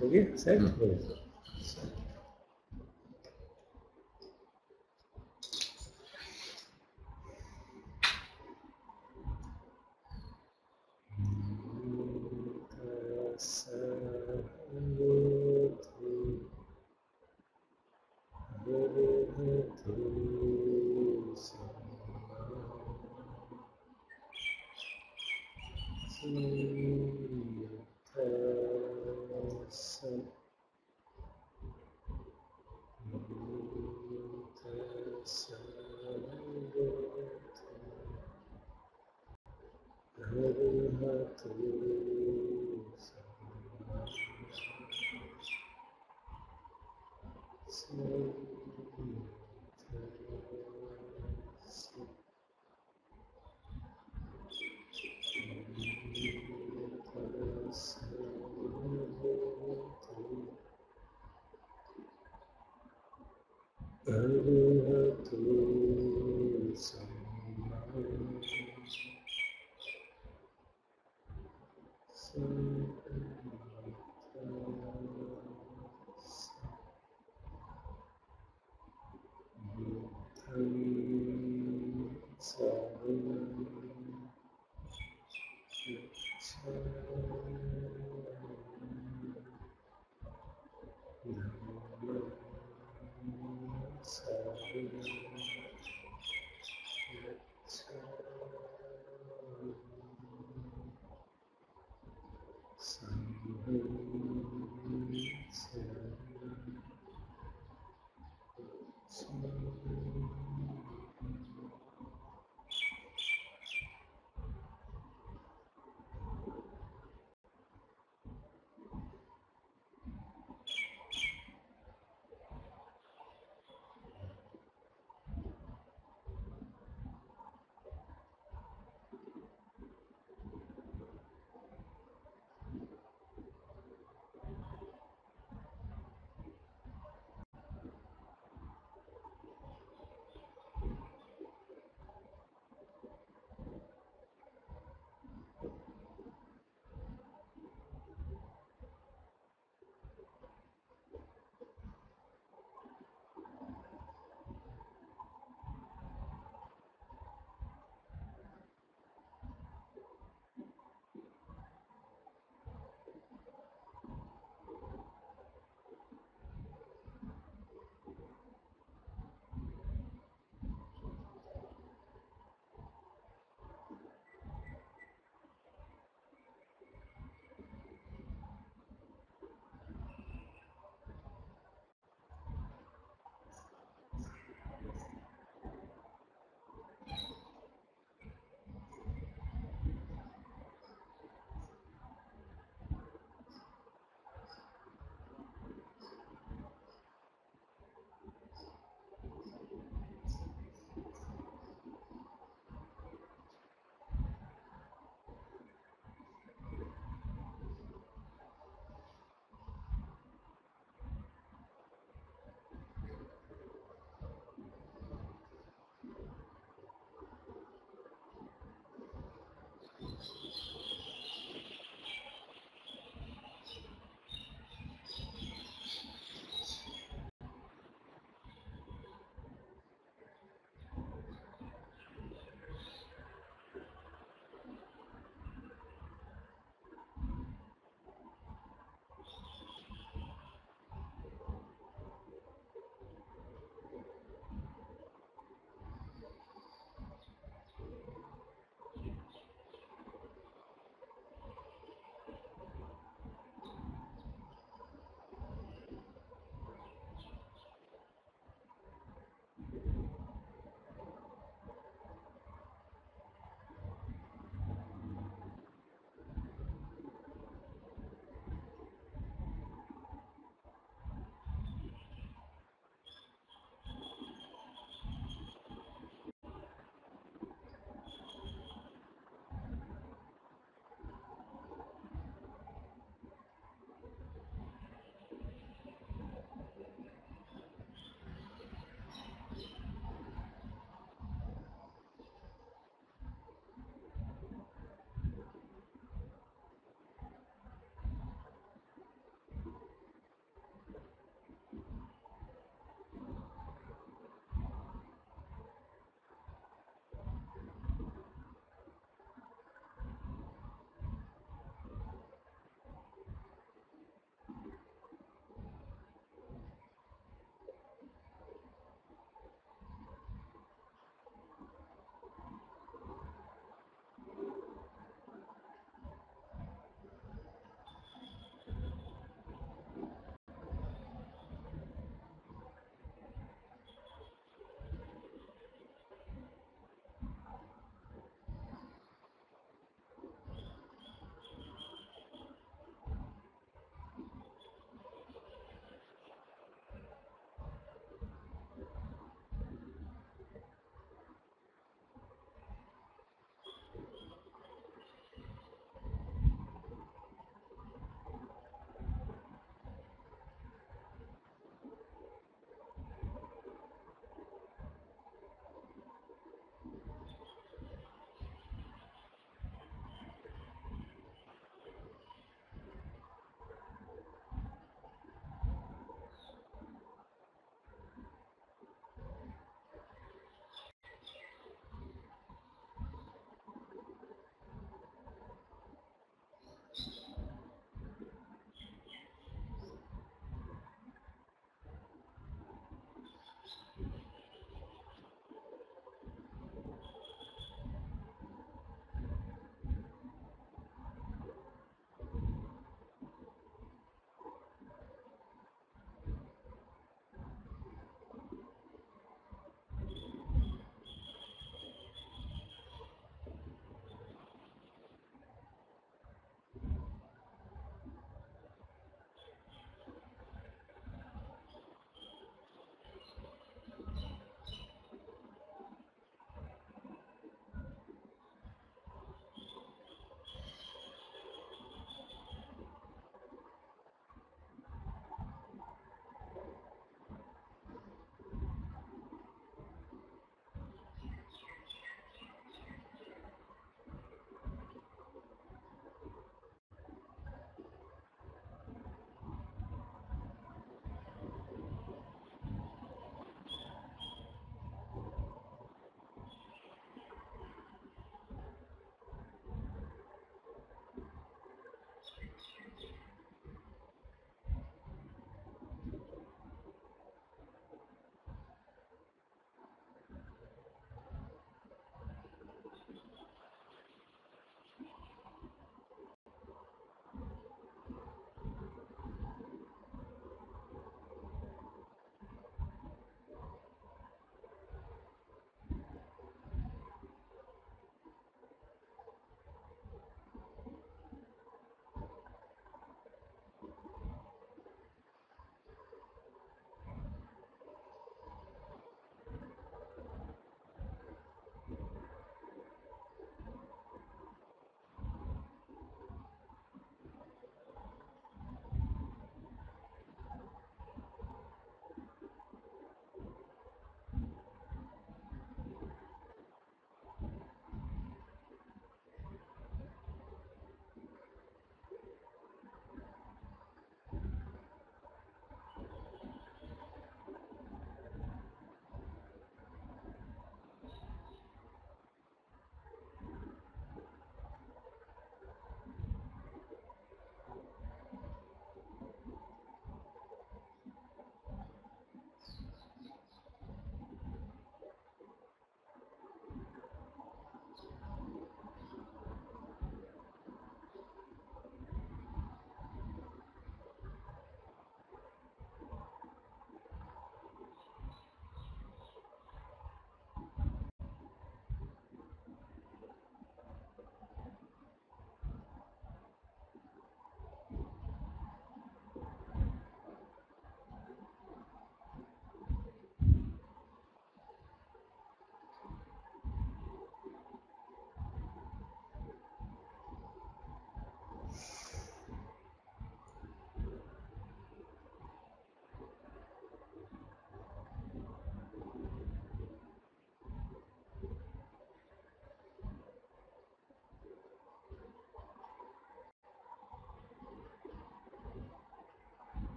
हो गया सेट हो गया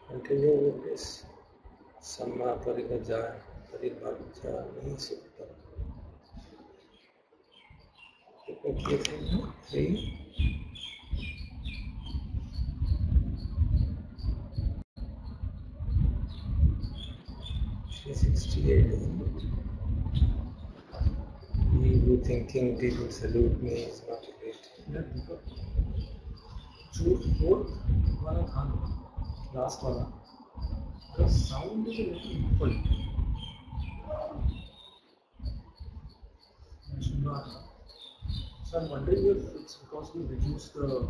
Continue with this. Samma paribhaja nahi sutta. What do you think? 368. You thinking people salute me is not great. Fourth वाला था last वाला. The sound is a little equal. So I'm wondering if it's because we reduced the.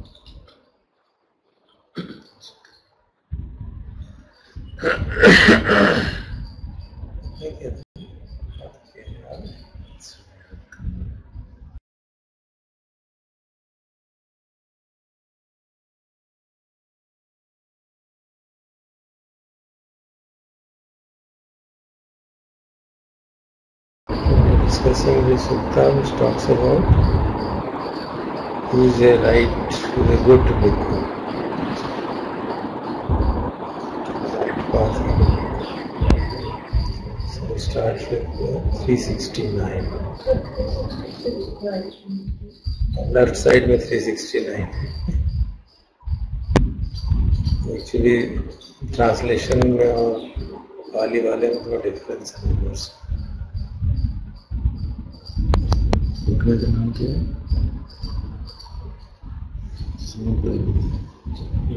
Discussing the sutta which talks about who is a good bhikkhu. So we start with 369. Left side with 369. Actually, translation में और पाली वाले में थोड़ा difference है.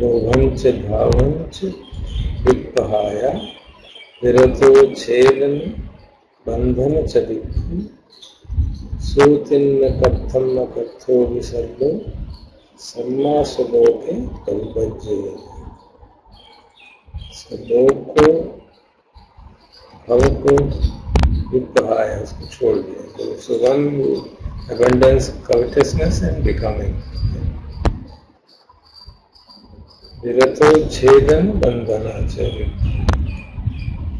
लोभंच भावंच विपहाया विरतो छेदन बंधन च विद्धि सूतिन्न कथम न कथो विसर्गो सम्मा स्वलोके कल्पज्ये. स्वलोक को भव को विपहाया उसको छोड़ दिया. So one abundance, covetousness and becoming. Virato Chedan Bandhana Acharya.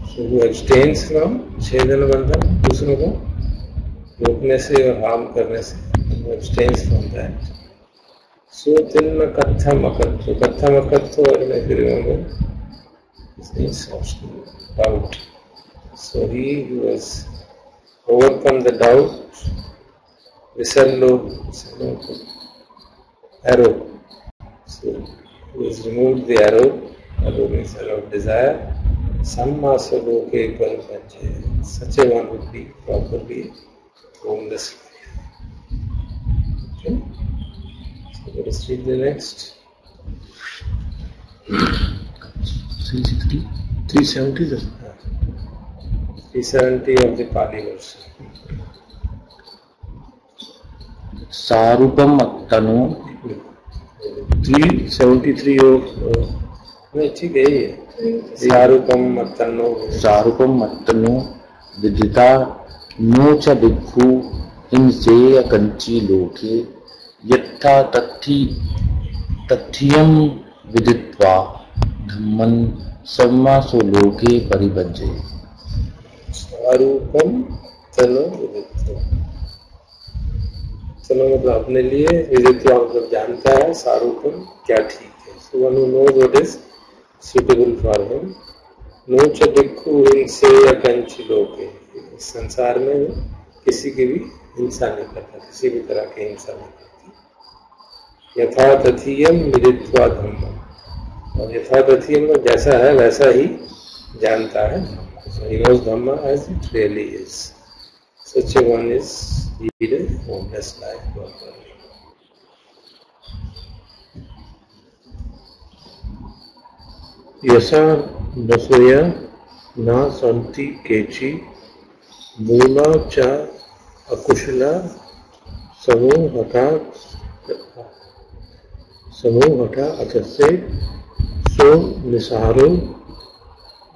So who abstains from Chedan Bandhana, दूसरों को रोकने से और harm करने से, who abstains from that. So तिन्न कथम अकथो, और मैं फिर remember, this means about. So he who has overcome the doubt, arrow. So he has removed the arrow. Arrow means arrow of desire. Sammasa loke paripajya. Such a one would be properly homeless life. Okay. So let us read the next. 360, 370. 370 of the Pali version. Sarupam Attanu. 373 of नहीं ठीक है ये सारूपम मत्तन्नो विदिता no च भिक्खु हिंसेय कंची लोके यथा तथ्यम विदित्वा धम्मं सम्मासो लोके परिभज्ये। सारूपम तनो विदित्वा, तनो मतलब अपने लिए, विदित्वा मतलब जानता है, सारूपम क्या ठीक है। So one who knows what is suitable for him. नो च भिक्खु हिंसेय कंची लोके, इस संसार में किसी की भी हिंसा नहीं करता, किसी भी तरह की हिंसा नहीं करती। यथा तथीयम विदित्वा धम्मं, और यथा तथीयम जैसा है वैसा ही जानता है। So he knows Dhamma as it really is. Such a one is lead a homeless life properly. यसा बसोया ना संति केची मूला च अकुशला समूहटा अथसे सो निसारो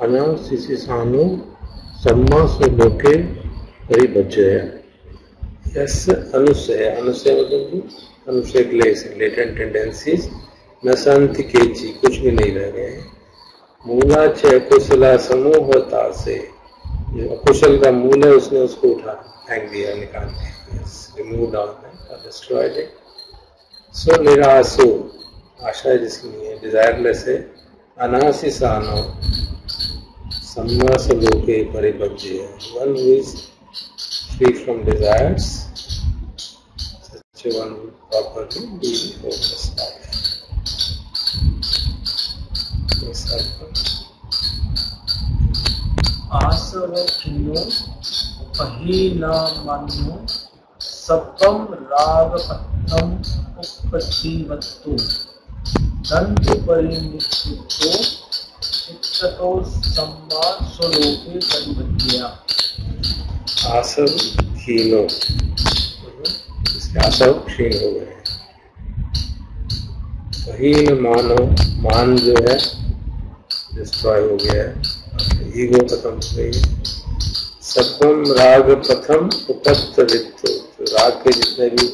अनासिसानो सम्मासो लोके परिभज्य। यस अनुसय, अनुसय मतलब अनुसय क्लेश, लेटेंट टेंडेंसीज, न शांति केची, कुछ भी नहीं रह गए। मूला च अकुशला समूहता से, जो अकुशल का मूल है उसने उसको उठा फेंक दिया, निकाल दिया, रिमूव और डिस्ट्रॉयड इट। सो निराशो, आशा जिसकी नहीं है, डिजायरलेस है। अनासिसानो सम्मास लोके परिभज्य, one who is free from desires, such a one will properly be homeless life. आसवखिन्नो पहीनामन्नो सत्वं रागपत्थम उपजीवत्तो दंतपरिनिष्ठितो इच्छतो सम्मा स्वलोके परिभज्या। आसव क्षीणो, इसके आसव क्षीण हो गए। हीन मानो, मान जो है डिस्ट्रॉय हो गया है, ईगो खत्म हो गई है। सत्वम राग प्रथम उपत्तरित्तो, राग के जितने भी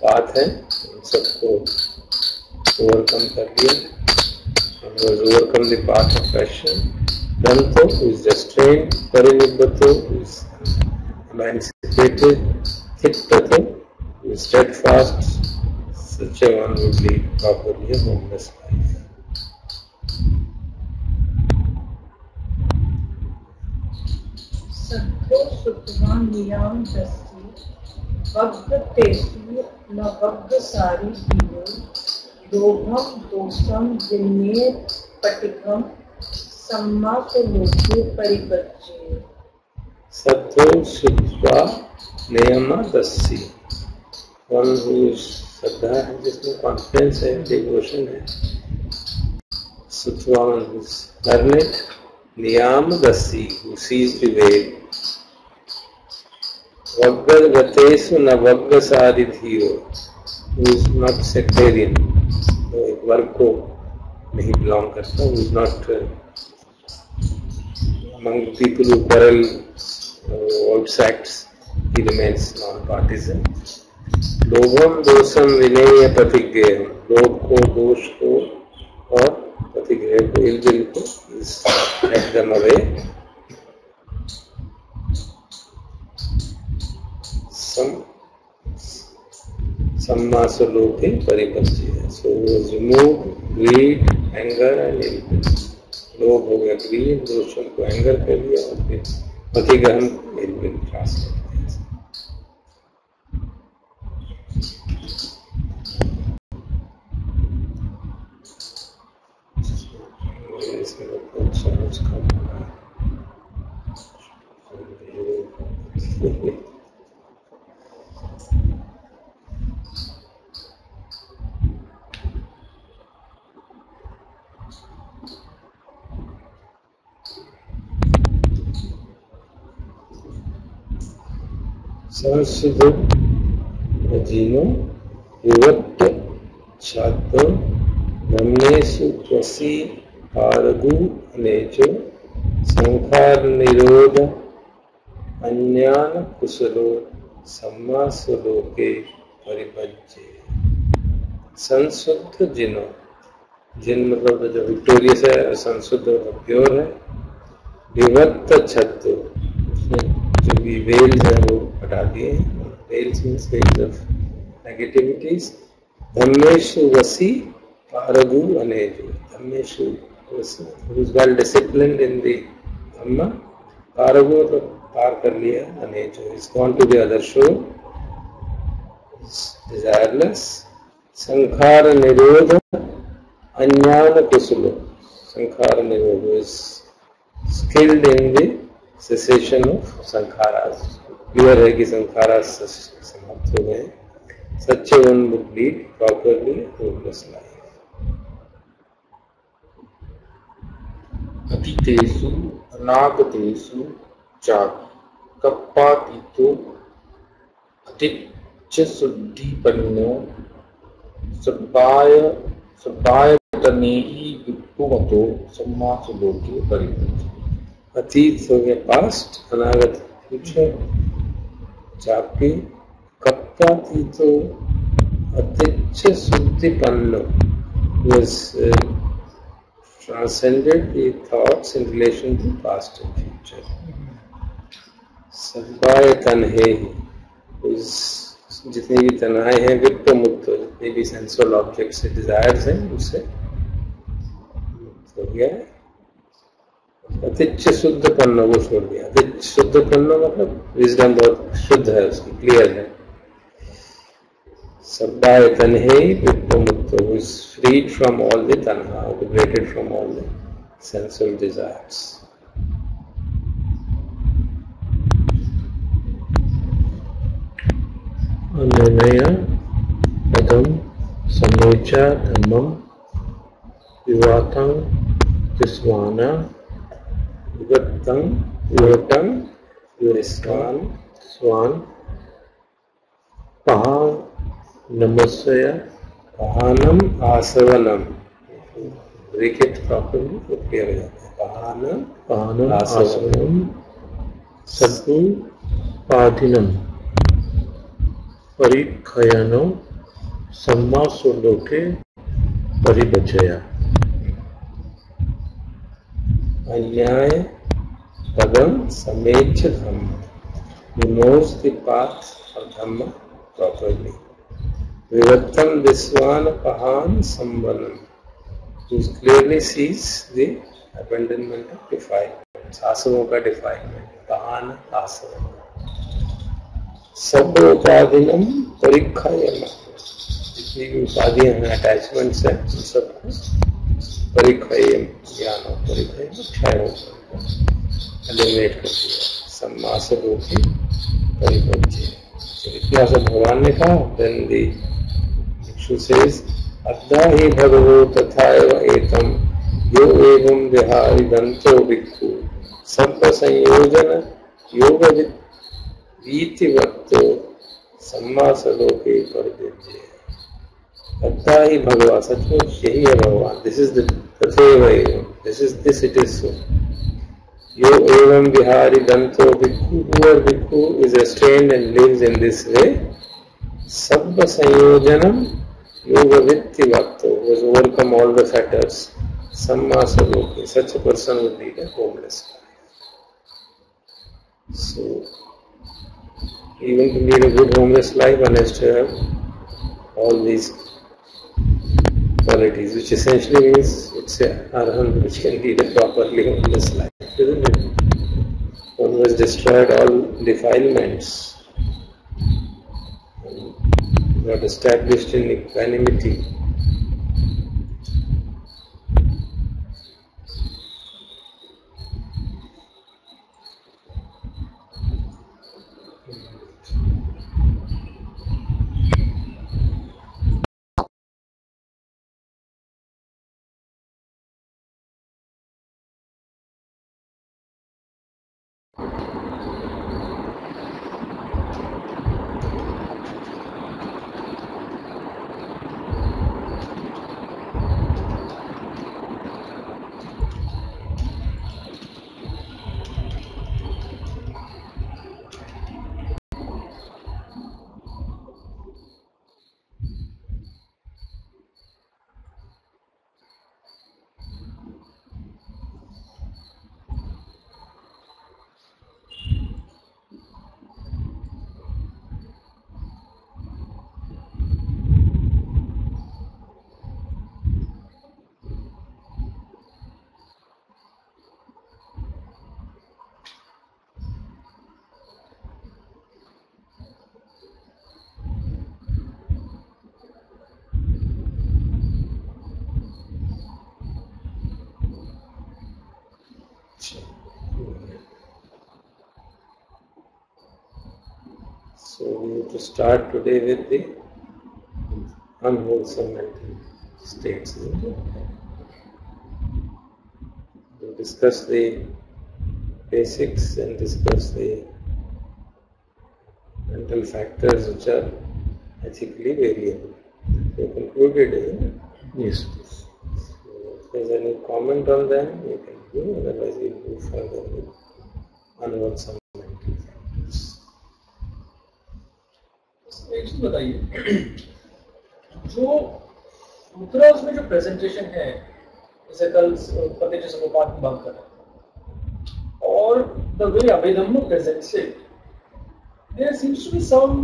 बात है उन सबको ओवरकम कर लिया। Overcome the path of passion. दंतो इज restrained, परिनिब्बतो is emancipated, chittato is steadfast. Such a one would lead properly a homeless life. Sattva suttva niyam dasti vagga tesu na vagga sari diyo lobham dosam vinne patikam sammaso loke paribhajye। सत्व सुत्वा नियम दस्सी, one who श्रद्धा है, जिसमें confidence है, devotion है। सुत्वा learned, नियम दस्सी who seize the way. वग्ग गतेषु न वग्ग सारिधियो, हु इज नॉट सेक्टेरियन, वो एक वर्ग को नहीं बिलोंग करता, who is not among the people who quarrel out sects, he remains non-partisan. लोभम दोषम विनेय प्रतिज्ञेय, लोभ को, दोष को और प्रतिज्ञेय को, इलबिल को let them away. Sammaso loke paribhajya, so remove greed, anger and ill will. लोभ हो गया ग्रीड, दोषों को एंगर कर लिया और फिर Patigaham it will translate. Sansudo Ajino Vivatta Chaddo Brahmesu Twasi Paragu Anejo Sankhar Nirodha Anyana Kusalo Sammasaloke Paribhajje. संशुद्ध जिनो, जिन मतलब जो विक्टोरियस है, संशुद्ध प्योर है, विवत्त छत्तो, जो भी वेल्स है वो हटा दिए, veils means veils of negativities, धम्मेशु वसी पारगु अनेजु, धम्मेशु वसी, who is well disciplined in the धम्मा, पारगु तो पार कर लिया, अनेजु is gone to the other shore, is desireless, संखार निरोध अज्ञान कुशलो, संखार निरोध is skilled in the cessation of sankharas, clear है कि संखारा समाप्त हो गए, such one would lead properly homeless life. अतीतेषु अनागतेषु च कप्पातीतो अतिच्च शुद्धिपन्नो सब्बायतनेहि विपुमतो सम्मासलोके परिपन्नो. अतीत हो गया पास्ट, अनागत फ्यूचर, चापी कप्पातीतो अतिच्च शुद्धिपन्नो was transcended the thoughts in relation to past and future. सब्बाय तन्हे is जितनी भी तन्हाएं हैं, विप्प मुक्त, जितनी भी सेंसुअल ऑब्जेक्ट से डिजायर्स हैं, उससे मुक्त हो गया है. अतिच्च शुद्ध पन्नो वो छोड़ दिया. अतिच्च शुद्ध पन्नो मतलब विजडम बहुत शुद्ध है उसकी, क्लियर है. सब्बाय तन्हे विप्प मुक्त, who is freed from all the tanha, liberated from all the sensual desires. Ananya पदम समेचा धम्मम विवातं तिस्वाना विवत्तं स्वान पहा नमस्य पहानम आसवनम, ब्रेक इट प्रॉपर्ली तो क्लियर हो जाता है. पहानम आसवनम सद्गु पाधिनम परिखयनो सम्मासलोके परिभजया. अन्याय पदम समेच धम्म, who knows the path of Dhamma properly. Vivattam Viswana Pahan Sambanam, who clearly sees the abandonment of defilement, आसवों का defilement, Pahan आसव. सब उपाधिनम परिखयम, जितनी भी उपाधियां हैं, अटैचमेंट्स हैं, उन सबको परिखयम, ज्ञान और परिखयम क्षय होकर एलिमिनेट कर दिया. सम्मासलोके परिभज्य. इतना सब भगवान ने कहा. देन दी भिक्षु सेज अद्धा ही भगवो तथाएव एतम यो एवं विहारि दंतो भिक्षु सर्व संयोजन योग वीतिवत्तो सम्मासलोके परिभज्य. अद्धा ही भगवान, सचमुच यही है भगवान. दिस इज द तथैव एवं, this it is so. Yo evam vihari danto bhikkhu, whoever bhikkhu is restrained and lives in this way, sabba sanyojanam yoga vitti vakto, who has overcome all the fetters, sammasaloke, such a person would lead a homeless life. So, even to lead a good homeless life, one has to have all these qualities, which essentially means it's a arahant which can lead a properly homeless life, isn't it? One who has destroyed all defilements, got established in equanimity. So we have to start today with the unwholesome mental states, isn't it? We'll discuss the basics and discuss the mental factors which are ethically variable. We concluded, isn't it? Yes. So if there's any comment on them, you can do, otherwise we'll move further with unwholesome mental factors. एक चीज बताइए, जो सूत्रास में जो presentation है, जैसे कल पतिज समुपाद की बात कर रहे हैं, और the way Abhidhamma presents it, there seems to be some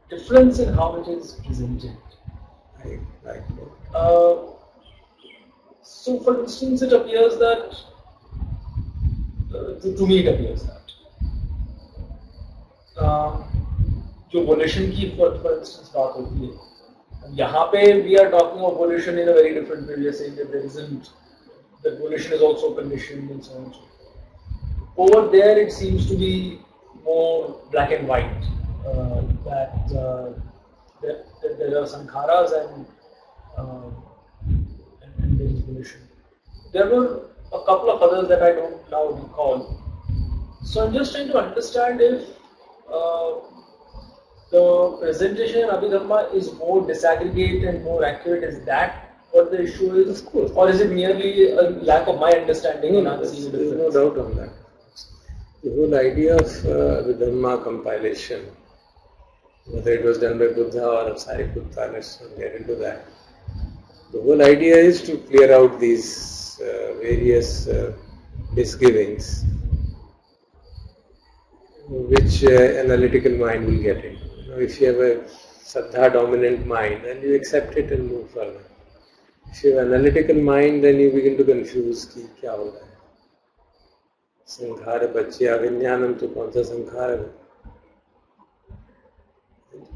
difference in how it is presented. So, for instance, it appears that to me it appears that जो वोल्यूशन की for instance बात होती है, यहाँ पे we are talking of volition in a very different way. We are saying that there isn't, that volition is also conditioned and so on and so forth. Over there it seems to be more black and white, that there are sankharas and there is volition. There were a couple of others that I don't now recall. So I'm just trying to understand if the presentation in Abhidhamma is more disaggregate and more accurate. Is that what the issue is? Of course. Or is it merely a lack of my understanding and not seeing the There's no difference? doubt on that. The whole idea of the Dhamma compilation, whether it was done by Buddha or Sariputta, let's not get into that. The whole idea is to clear out these various misgivings which analytical mind will get into. If you have a Saddha dominant mind, then you accept it and move further. If you have an analytical mind, then you begin to confuse कि क्या हो रहा है. संखार बच्चे अविज्ञानम तो कौन सा संखार है?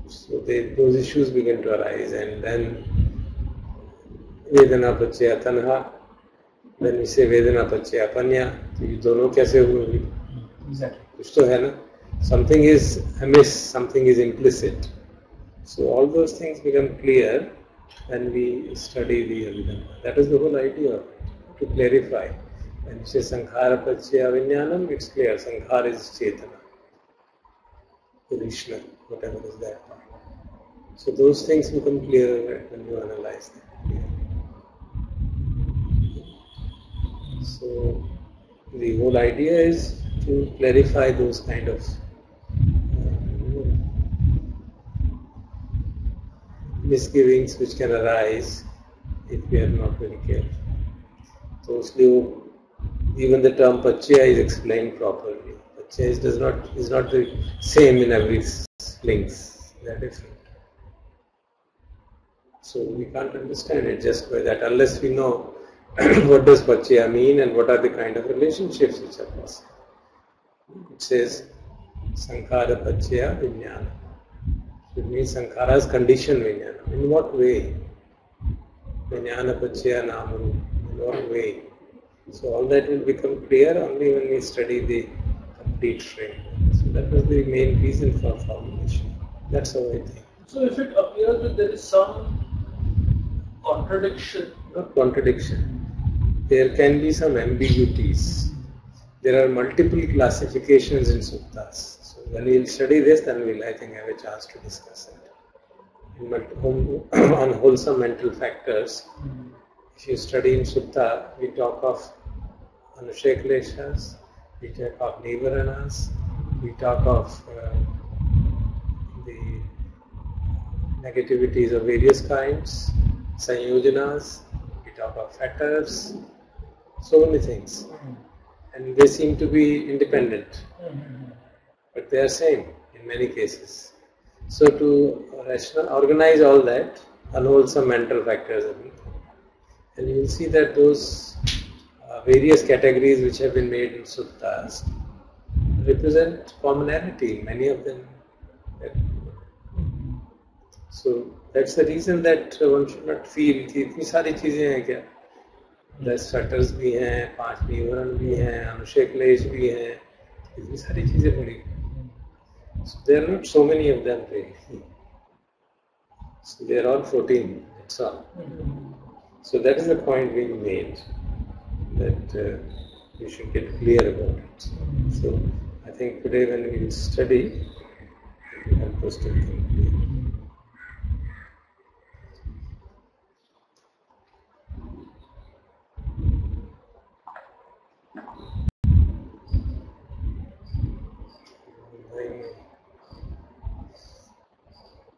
So those issues begin to arise, and then वेदना बच्चे तन्हा, then we say वेदना बच्चे अपन्या. तो ये दोनों कैसे होंगे? Exactly. कुछ तो है ना? Something is amiss, something is implicit. So all those things become clear when we study the Abhidhamma. That is the whole idea of it, to clarify. When you say Sankhara Pachya Vinyanam, it's clear. Sankhara is Chetana, Krishna, whatever is that part. So those things become clearer when you analyze them. So the whole idea is to clarify those kind of misgivings which can arise if we are not very careful. So even the term Pachya is explained properly. Pachya is not the same in every links. They are different. So we can't understand it just by that unless we know what does Pachya mean and what are the kind of relationships which are possible. It says Sankhara Pachya Vijnana. It means Sankharas condition Vijnana. In what way? Vijnana Pachya Namaru. In what way? So all that will become clear only when we study the complete framework. So that was the main reason for formulation. That's how I think. So if it appears that there is some contradiction. Not contradiction. There can be some ambiguities. There are multiple classifications in suttas. So when we'll study this, then we'll, I think, have a chance to discuss it. On wholesome mental factors, if you study in sutta, we talk of anushya-kleshas, we talk of nivaranas, we talk of the negativities of various kinds, sanyojanas, we talk of fetters, so many things. And they seem to be independent, but they are same in many cases. So to organize all that, unwholesome mental factors, and you will see that those various categories which have been made in suttas represent commonality in many of them. So that's the reason that one should not feel कि इतनी सारी चीजें हैं क्या? 10 fetters भी हैं, 5 निवरण भी हैं, अनुशय-क्लेश भी हैं, इतनी सारी चीजें पड़ी. So there are not so many of them really. So they are all 14. That's all. So that is the point being made, that we should get clear about it. So I think today when we will study, it will help us to think clear.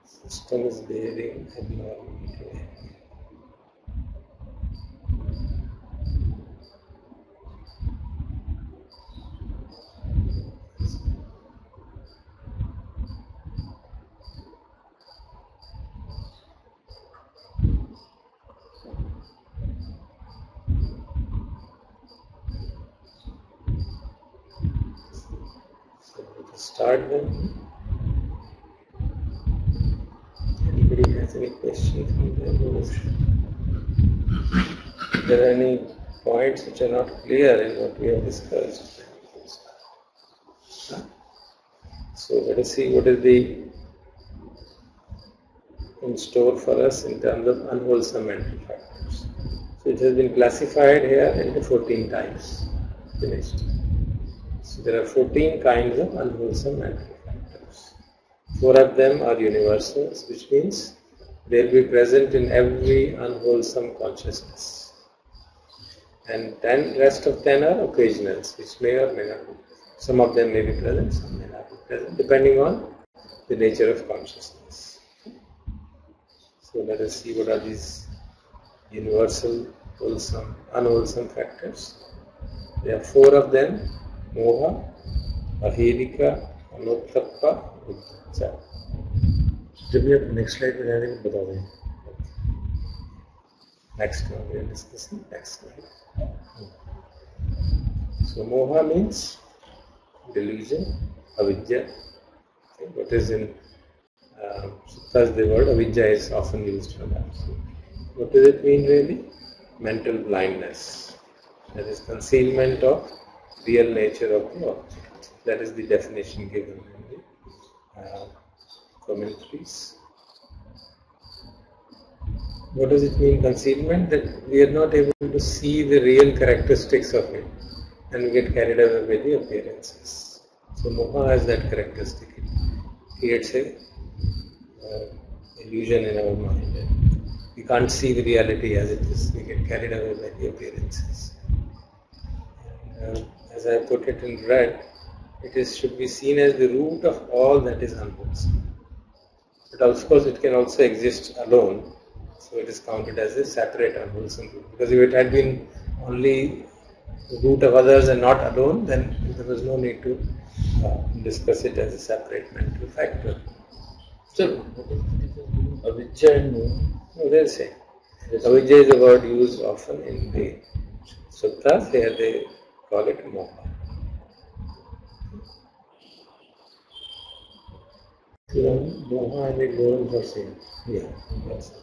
System is behaving abnormally today. So let us start then. Anybody has any questions from the evolution? Are there any points which are not clear in what we have discussed? So let us see what is in store for us in terms of unwholesome mental factors. So it has been classified here into 14 types. Finished. So there are 14 kinds of unwholesome mental factors. 4 of them are universals, which means they will be present in every unwholesome consciousness. And then rest of 10 are occasionals, which may or may not be present. Some of them may be present, some may not be present, depending on the nature of consciousness. So let us see what are these universal, wholesome, unwholesome factors. There are 4 of them: moha, ahirika, anuttappa, uddhacca. जब भी आप next slide पे जाने को बता दें. Next one we are discussing. Next slide. So moha means delusion, avidya. Okay, what is in suttas, the word avidya is often used for that. So what does it mean really? Mental blindness. That is concealment of real nature of the object. That is the definition given in the commentaries. What does it mean, concealment? That we are not able to see the real characteristics of it, and we get carried away by the appearances. So moha has that characteristic. It creates a illusion in our mind, and we can't see the reality as it is. We get carried away by the appearances. And, as I put it in red, should be seen as the root of all that is unwholesome. But of course it can also exist alone, so it is counted as a separate unwholesome root. Because if it had been only the root of others and not alone, then there was no need to discuss it as a separate mental factor. So, avidya and moha? No, they're same. Avidya is a word used often in the suttas. Here they call it moha. Moha and ignorance are same. Yeah, that's it.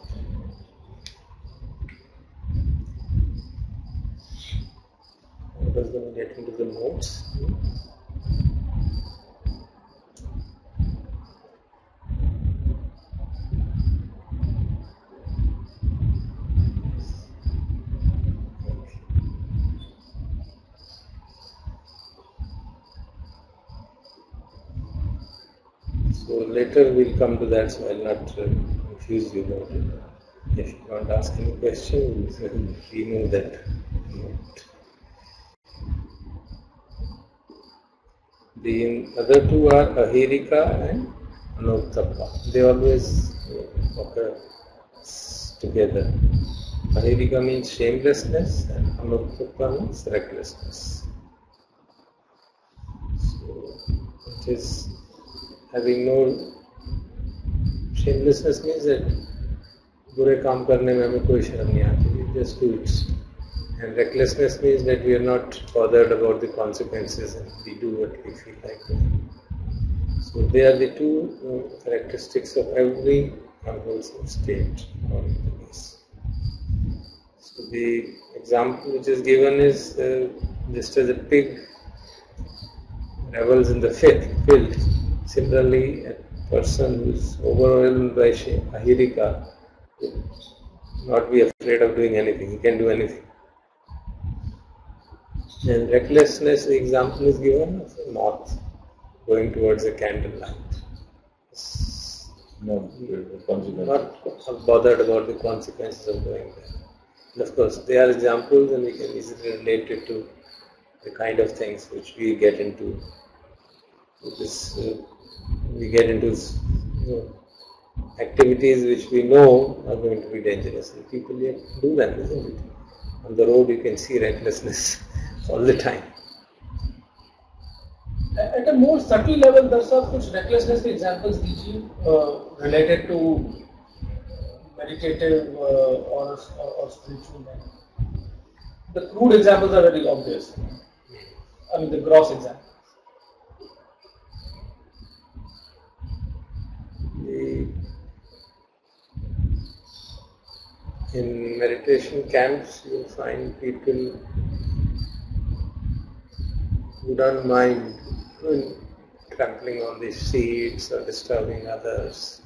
I was going to get into the notes. So later we'll come to that, so I'll not confuse you about it. If you want to ask any question, we'll remove that note. The other two are Ahirika and Anuttapa. They always occur together. Ahirika means shamelessness and Anuttapa means recklessness. So it is having no shamelessness means that बुरे काम करने में हमें कोई शर्म नहीं आती. We just do it. And recklessness means that we are not bothered about the consequences and we do what we feel like doing. So they are the two characteristics of every unwholesome state according to this. So the example which is given is just as a pig revels in the field. Similarly, a person who is overwhelmed by ahirika will not be afraid of doing anything. He can do anything. And recklessness, the example is given of a moth going towards a candlelight. Not bothered about the consequences of going there. And of course, they are examples and we can easily relate it to the kind of things which we get into. Activities which we know are going to be dangerous. And people do them, isn't it? On the road you can see recklessness all the time. At a more subtle level, Darshan, कुछ recklessness के examples दीजिए related to meditative or spiritual life. The crude examples are very obvious. I mean the gross examples. In meditation camps, you will find people who don't mind trampling on the seats or disturbing others,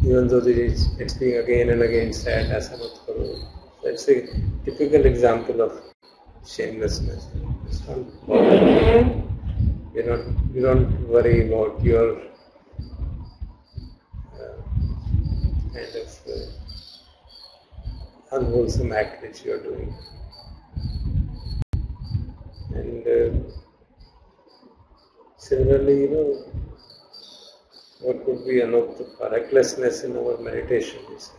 even though it's being again and again said as a Karo. That's a typical example of shamelessness. It's not bothered. You don't worry about your kind of unwholesome act which you are doing. And similarly, what could be anuttapa, recklessness in our meditation, we say.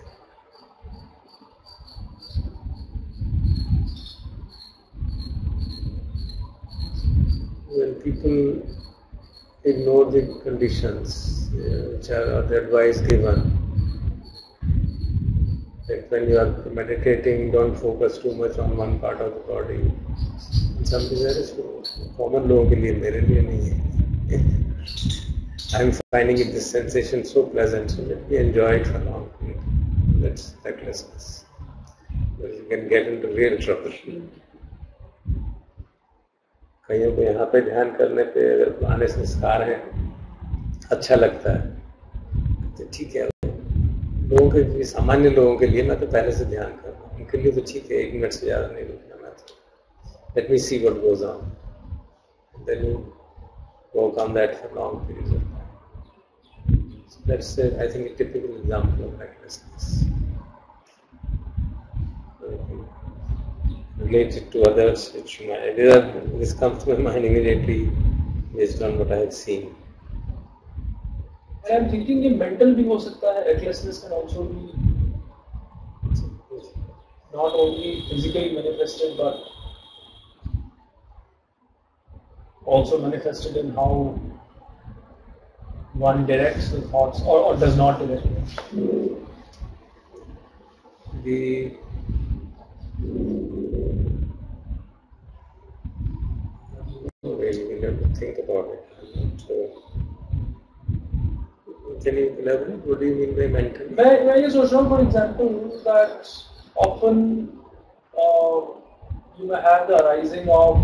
When people ignore the conditions which are the advice given, that when you are meditating, don't focus too much on one part of the body. Some desires common लोगों के लिए, मेरे लिए नहीं है. I am finding this sensation so pleasant, so let me enjoy it for a long period. That's recklessness. But you can get into real trouble. कईयों को यहाँ पे ध्यान करने पे अगर पुराने संस्कार हैं, अच्छा लगता है, तो ठीक है. लोगों के लिए, सामान्य लोगों के लिए मैं तो पहले से ध्यान कर रहा हूँ, उनके लिए तो ठीक है, 1 मिनट से ज़्यादा नहीं रुकना मैं तो. Let me see what goes on. And then you work on that for long periods of time. So that's, I think, a typical example of recklessness. Related to others, which this comes to my mind immediately based on what I have seen. And I'm thinking ये mental भी हो सकता है. Recklessness can also be not only physically manifested but also manifested in how one directs the thoughts or does not direct them. Really, we have to think about it. Can you elaborate? What do you mean by mental? मैं ये सोच रहा हूँ, for example, that often you may have the arising of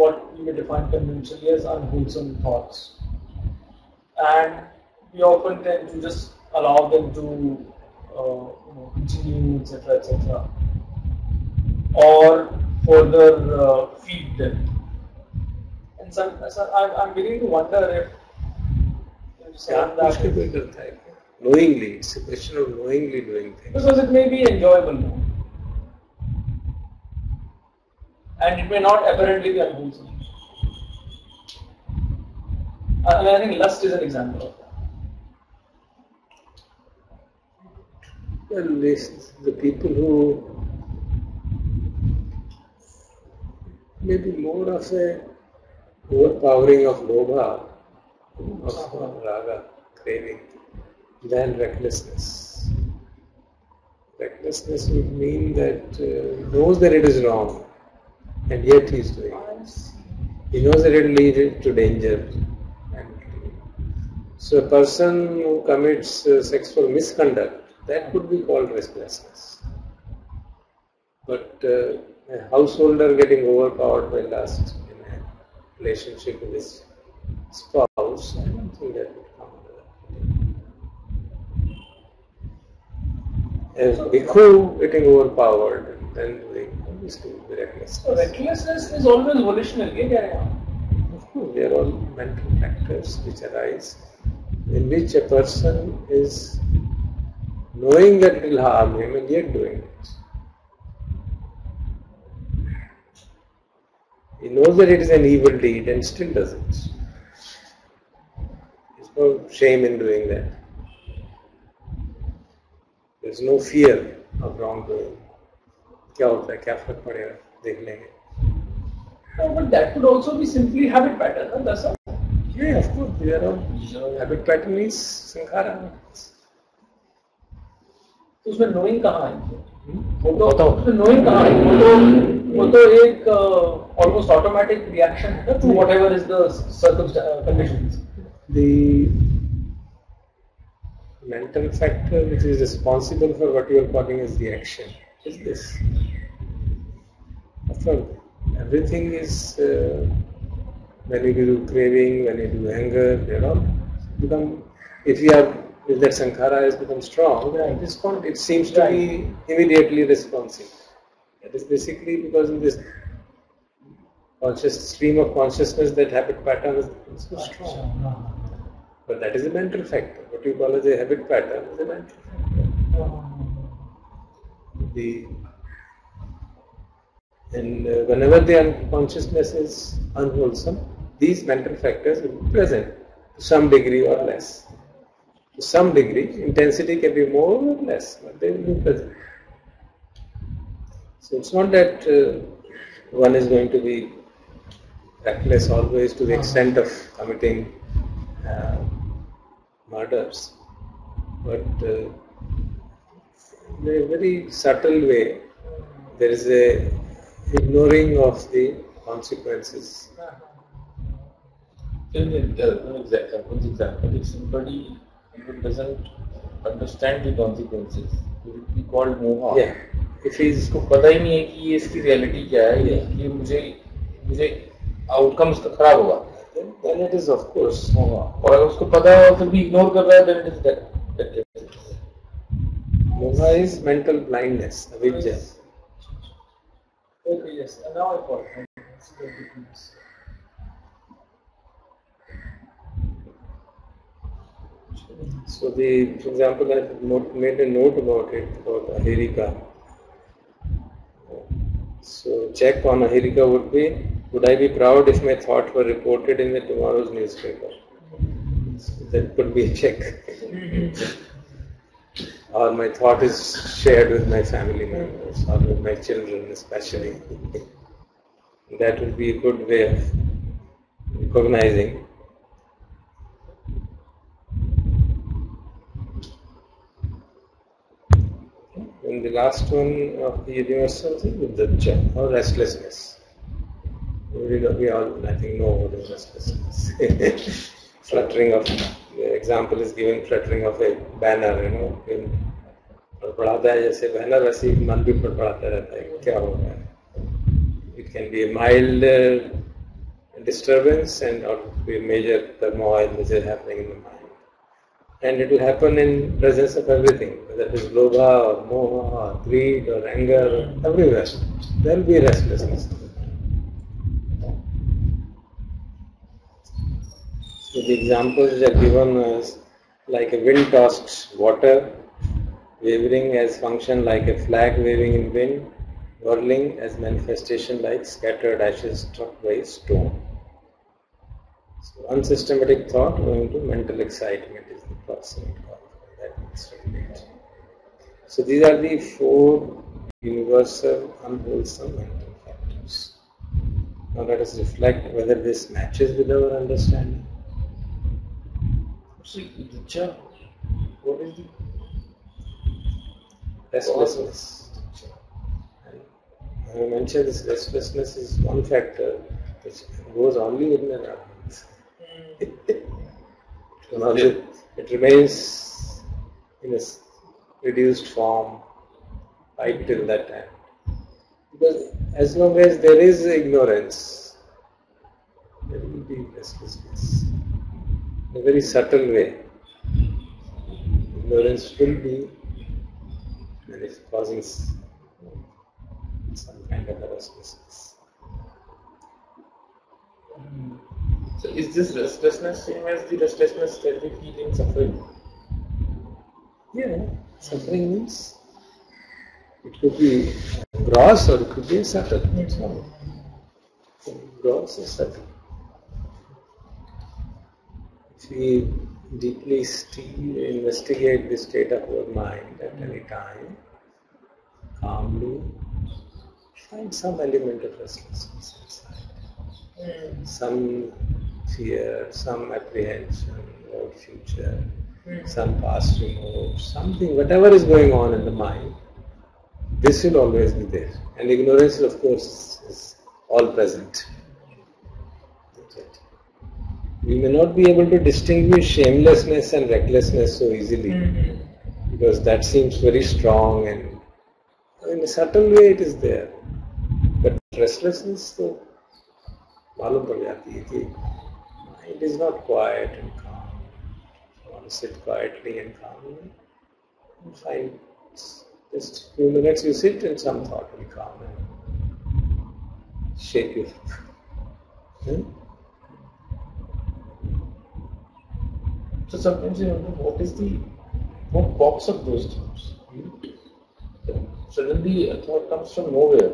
what you may define conventionally as unwholesome thoughts, and we often tend to just allow them to continue, etc., or further feed them. And I'm beginning to wonder if knowingly, it's a question of knowingly doing things. Because it may be enjoyable now. And it may not apparently be unwholesome. And I think lust is an example of that. Well, the people who may be more of a overpowering of lobha, of raga, craving, than recklessness. Recklessness would mean that knows that it is wrong, and yet he is doing it. He knows that it will lead to danger. So a person who commits sexual misconduct, that could be called restlessness. But a householder getting overpowered by lust in a relationship with his spouse, I don't think that would come under that. A bhikkhu getting overpowered and then doing obviously recklessness. So recklessness is always volitional, Of course, they are all mental factors which arise, in which a person is knowing that it will harm him and yet doing it. He knows that it is an evil deed and still does it. There's no shame in doing that. There's no fear of wrongdoing. क्या होता है, क्या फर्क पड़ेगा, देख लेंगे. But that could also be simply habit pattern, that's all. Yeah, of course. There are habit pattern is sankhara. तो उसमें knowing कहाँ है? उसमें knowing कहाँ है? वो तो एक almost automatic reaction है to whatever is the conditions. The mental factor which is responsible for what you are calling as the action is this. After all, everything is when you do craving, when you do anger, they all become. If that sankhara has become strong, it seems to be immediately responsive. That is basically because in this conscious stream of consciousness, that habit pattern is so strong. But that is a mental factor. What you call as a habit pattern is a mental factor. And whenever the unconsciousness is unwholesome, these mental factors will be present to some degree or less. To some degree, intensity can be more or less, but they will be present. So it's not that one is going to be reckless always to the extent of committing murders, but in a very subtle way, there is a ignoring of the consequences. One example, if somebody doesn't understand the consequences, it would be called moha. Yeah. If इसको पता ही नहीं है कि ये इसकी reality क्या है, ये मुझे outcomes का खराब होगा. Then it is of course मोहा. और अगर उसको पता है और फिर भी ignore कर रहा है, then it is that. moha is mental blindness, avidya. Okay, yes. And now I follow. So for example, I made a note about it, about ahirika. So check on ahirika would I be proud if my thought were reported in the tomorrow's newspaper? So that could be a check. Or my thought is shared with my family members or with my children especially. That would be a good way of recognizing. And the last one of the universal thing is the or restlessness. We all, I think, know what is restlessness. fluttering of, the example is given, fluttering of a banner, you know, फड़फड़ाता है जैसे banner, वैसे ही मन भी फड़फड़ाता रहता है, क्या हो रहा है. It can be a mild disturbance and or be a major turmoil which is happening in the mind. And it will happen in presence of everything, whether it is lobha or moha or greed or anger, everywhere. There will be restlessness. So the examples which are given is like a wind-tossed water, wavering as function like a flag waving in wind, whirling as manifestation like scattered ashes struck by a stone. So unsystematic thought going to mental excitement is the proximate cause that needs to be made. So these are the four universal unwholesome mental factors. Now let us reflect whether this matches with our understanding. See, what is the Restlessness. And I mentioned this restlessness is one factor which goes only within an abundance. It remains in a reduced form right till that time. Because as long as there is ignorance, there will be restlessness. In a very subtle way, ignorance will be, and it's causing some kind of a restlessness. So is this restlessness same as the restlessness that we feel in suffering? Yeah, suffering means it could be gross or it could be subtle. That's all. Gross or subtle. If we deeply investigate the state of our mind at any time, calmly, find some element of restlessness inside. Some fear, some apprehension about future, some past remote, something, whatever is going on in the mind, this will always be there. And ignorance, of course, is all present. We may not be able to distinguish shamelessness and recklessness so easily, because that seems very strong and in a subtle way it is there. But restlessness, so मालूम पड़ जाती है कि mind is not quiet and calm. You want to sit quietly and calmly, and find just a few minutes you sit and some thought will come and shake you. So sometimes you wonder what pops up those thoughts. Suddenly a thought comes from nowhere.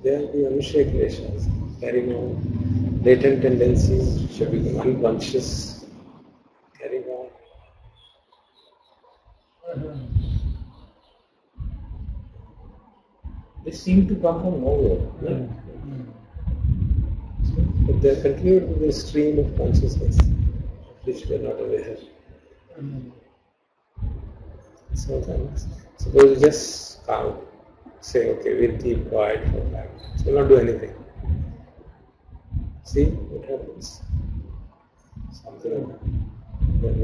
There are the anushya kleshas, carrying on latent tendencies, should become unconscious, carrying on. They seem to come from nowhere. But they are continued with the stream of consciousness, of which we are not aware. Sometimes, suppose you just calm, say, okay, we'll keep quiet for 5 minutes, we'll not do anything. See what happens? Something that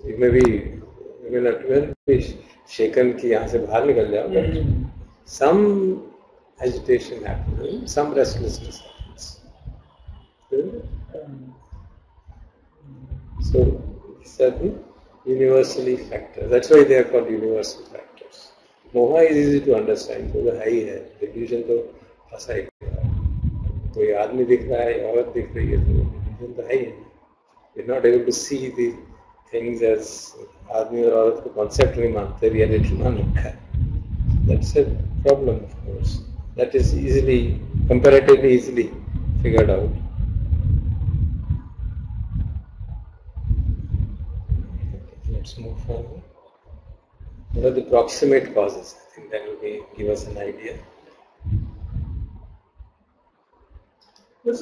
you may not be shaken कि यहाँ से बाहर निकल जाओ, but some agitation happens, some restlessness happens. So these are the universally factors. That's why they are called universal factors. Moha is easy to understand, तो वो है ही है. Delusion तो फंसा ही है. कोई आदमी दिख रहा है, औरत दिख रही है, तो delusion तो है ही है. We're not able to see the things as आदमी और औरत को concept नहीं मानते, reality मान रखा है. That's a problem, of course. That is comparatively easily figured out. Let's move forward. What are the proximate causes? I think that will give us an idea. ये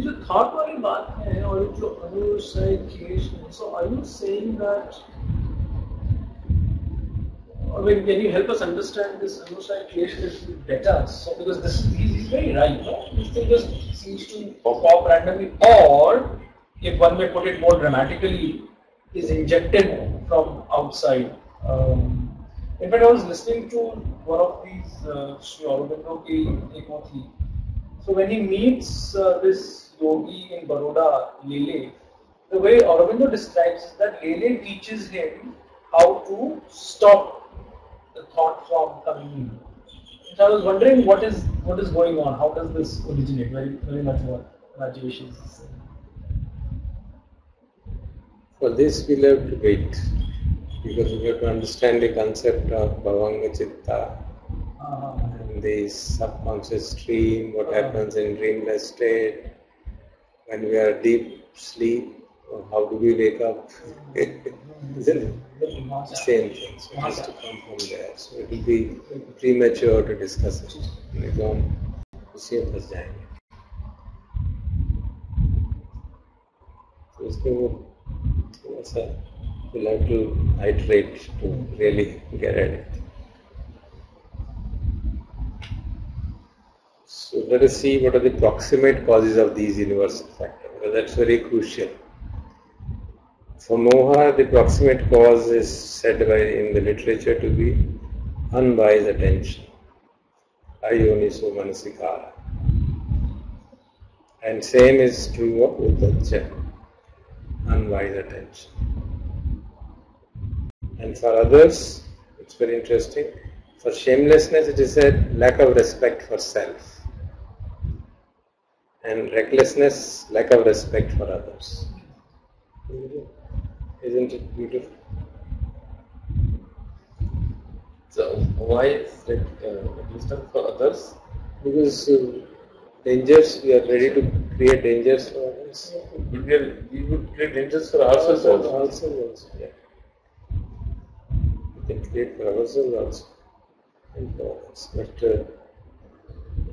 जो thought वाली बात है और जो अनुसाइड क्लेश है, so are you saying that can you help us understand this Anushai creation a little bit better? So, because he's very right, no? This thing just seems to pop randomly, or if one may put it more dramatically, is injected from outside. In fact, I was listening to one of these Sri Aurobindo ki ek wo thi. So when he meets this yogi in Baroda, Lele, the way Aurobindo describes is that Lele teaches him how to stop the thought from coming in. So I was wondering what is going on. How does this originate? Very much what Rajesh is saying. For this, we'll have to wait, because we have to understand the concept of Bhavanga Chitta and the subconscious dream, what happens in dreamless state, when we are deep sleep, how do we wake up? Isn't it? The same thing. So it has to come from there. So it will be premature to discuss it. उसी में फंस जाएंगे. So इसको वो थोड़ा सा we'll have to iterate to really get at it. So let us see what are the proximate causes of these universal factors, because that's very crucial. For moha, the proximate cause is said in the literature to be unwise attention, ayoniso manasikara. And same is true of uddhacca, unwise attention. And for others, it's very interesting, for shamelessness it is said lack of respect for self. And recklessness, lack of respect for others. Isn't it beautiful? So why is it wisdom for others? Because dangers, we are ready to create dangers for others. But we would create dangers for ourselves also. Also, yeah. We can create for ourselves also. And for others. But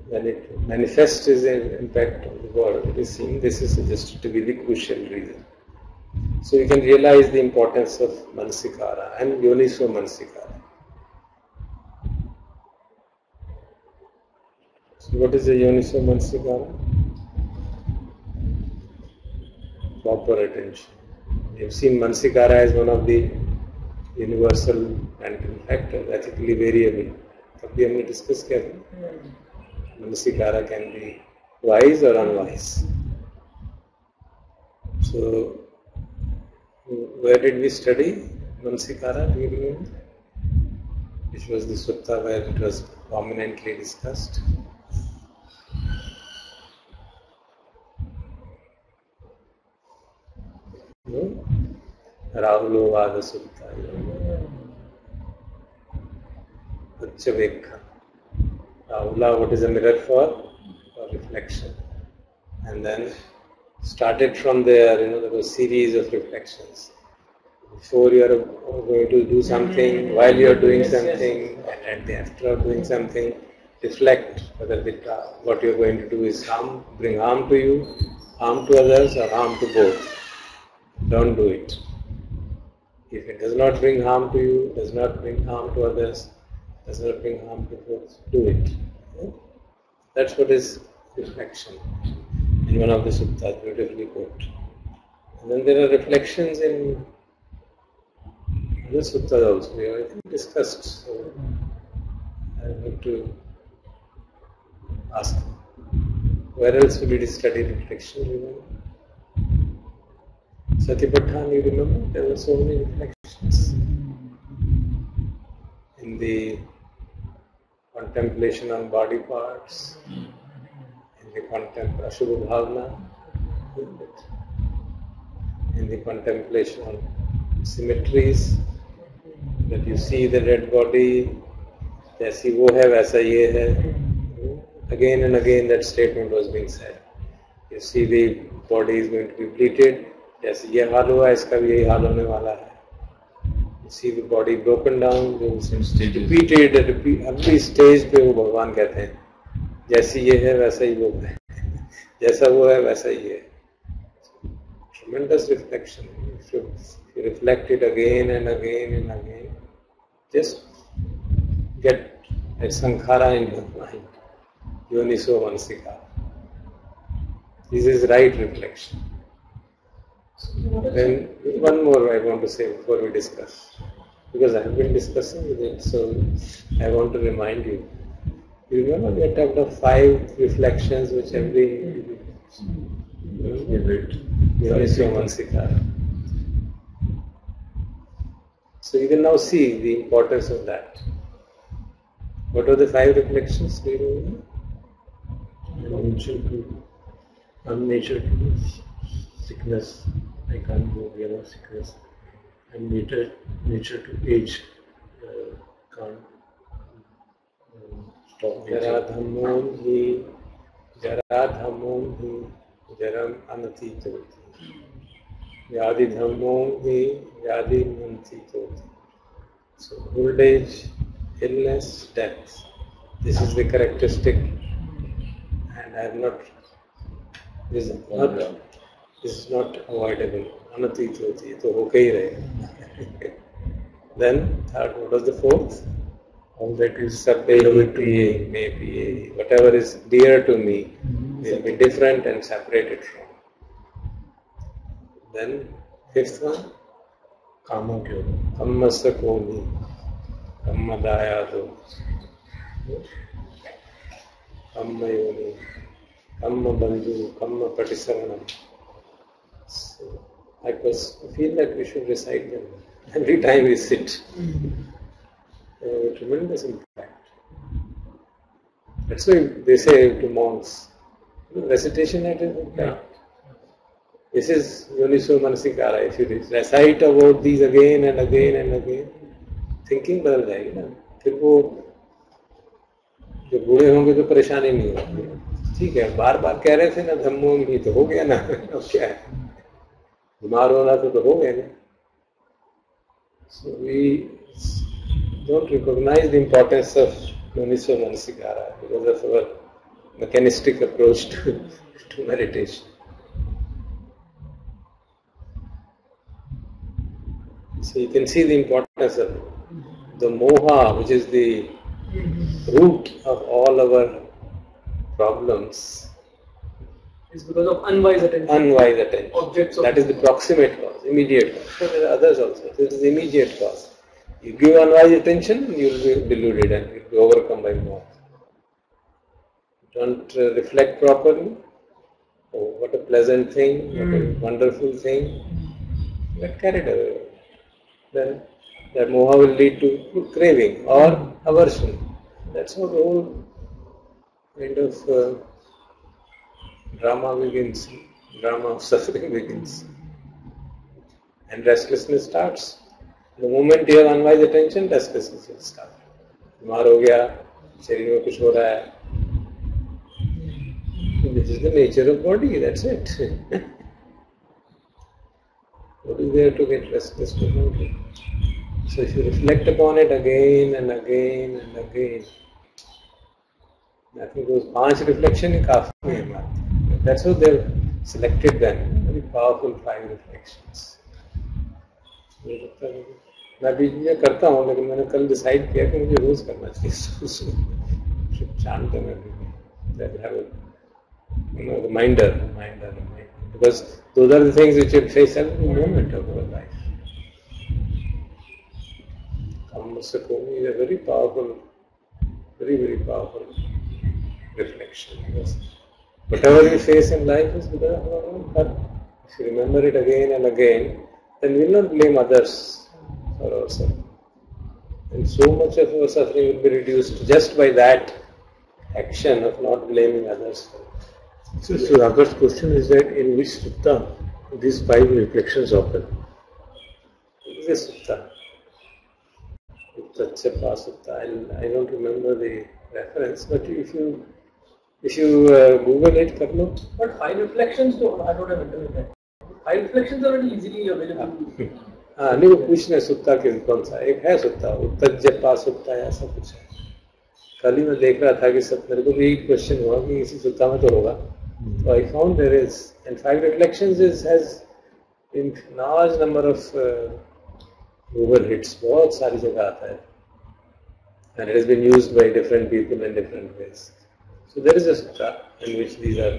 when it manifests as an impact on the world, it is seen this is suggested to be the crucial reason. So you can realize the importance of manasikara and yoniso manasikara. So what is the yoniso manasikara? Proper attention. You have seen manasikara as one of the universal mental factors, ethically variable. Kabhi humne discuss kiya tha. Manasikara can be wise or unwise. So, where did we study Manasikara? Do you remember? Which was the sutta where it was prominently discussed. No? Rahulovada Sutta. Uchavekha. Rahula, what is a mirror for? For reflection. And then started from there, there was a series of reflections. Before you are going to do something, while you are doing something, and after doing something, reflect whether what you are going to do is bring harm to you, harm to others, or harm to both. Don't do it. If it does not bring harm to you, does not bring harm to others, does not bring harm to both, do it. That's what is reflection. In one of the suttas, beautifully put. And then there are reflections in other suttas also. We have discussed. So I want to ask, where else we did study reflection? Remember? Satipatthana, you remember? There were so many reflections in the contemplation on body parts. In the Ashubha Bhavana, in the contemplation on symmetries, that you see the dead body, जैसी वो है वैसा ये है. Again and again that statement was being said. You see the body is going to be bleated, जैसे ये हाल हुआ इसका भी यही हाल होने वाला है. You see the body broken down, repeated, every stage पे वो भगवान कहते हैं जैसी ये है वैसा ही वो है, जैसा वो है वैसा ही है. Tremendous reflection. If you reflect it again and again and again, just get a sankhara in your mind. Yoniso manasika. This is right reflection. Then one more I want to say before we discuss, because I have been discussing with it, so I want to remind you. You remember we had talked of 5 reflections which every Yoniso manasika. So you can now see the importance of that. What are the 5 reflections? Do you remember? I'm nature to sickness. I can't go beyond sickness. I'm nature to age. Can't stop nature. Jaradhamon hi jaram anatitoti. Yadi dhammon hi yadi mantitoti. So old age, illness, death. This is the characteristic, and I have not. This is not avoidable. Anatit hoti, to hoke hi rahega. Then third, what was the 4th? All that is sabbe may be, whatever is dear to me will be different and separated from. Then 5th one, Kama kyo. kammasa komi, kamma dayado, kamma yoni, kamma bandhu, kamma patisaranam. So I feel that we should recite them every time we sit. Tremendous impact. That's why they say to monks, recitation had an impact. This is Yoniso Manasikara. If you recite about these again and again and again, thinking बदल जाएगी ना. फिर वो जब बूढ़े होंगे तो परेशानी नहीं होगी. ठीक है, बार बार कह रहे थे ना धम्मो में, तो हो गया ना. अब क्या है, बीमार होना तो हो गया ना. So we don't recognize the importance of Yoniso Manasikara because of our mechanistic approach to meditation. So you can see the importance of the moha, which is the root of all our problems. It's because of unwise attention. Unwise attention. Objects of that is the proximate cause, immediate cause. So there are others also. This is the immediate cause. You give unwise attention, you will be deluded and you will be overcome by moha. Don't reflect properly. Oh, what a pleasant thing, what a wonderful thing. Get carried away. Then that moha will lead to craving or aversion. That's how the whole kind of drama begins, drama of suffering begins. And restlessness starts. The moment you have unwise attention, restlessness will start. बीमार हो गया, शरीर में कुछ हो रहा है. This is the nature of body, that's it. What is there to get restless about it? So if you reflect upon it again and again and again, I think those 5 reflections ही काफी है हमारे. That's how they've selected them, very powerful 5 reflections. मैं बीच में करता हूँ, लेकिन मैंने कल डिसाइड किया कि मुझे रोज करना चाहिए. शांत में भी have a reminder, because those are the things which you face every moment of our life. Kammasakomi is a very powerful, very powerful reflection. Because whatever we face in life is because of our own karma. If you remember it again and again, then we will not blame others for our suffering. And so much of our suffering will be reduced just by that action of not blaming others. So Rakar's question is that in which sutta these 5 reflections occur? It is a sutta. Buddha+Sutta+Study+Group. I don't remember the reference, but if you Google it, कर लो. But 5 reflections, I don't have internet. 5 reflections are very easily available. हाँ, नहीं वो पूछना सुत्ता कौन सा, एक है सुत्ता, Buddha+Sutta+Study+Group ऐसा कुछ है. कल ही मैं देख रहा था कि सब मेरे को भी एक क्वेश्चन हुआ कि इसी सुत्ता में तो होगा. So I found there is, and 5 reflections has in large number of Google hits, बहुत सारी जगह आता है. and it has been used by different people in different ways. So there is a sutta in which these are.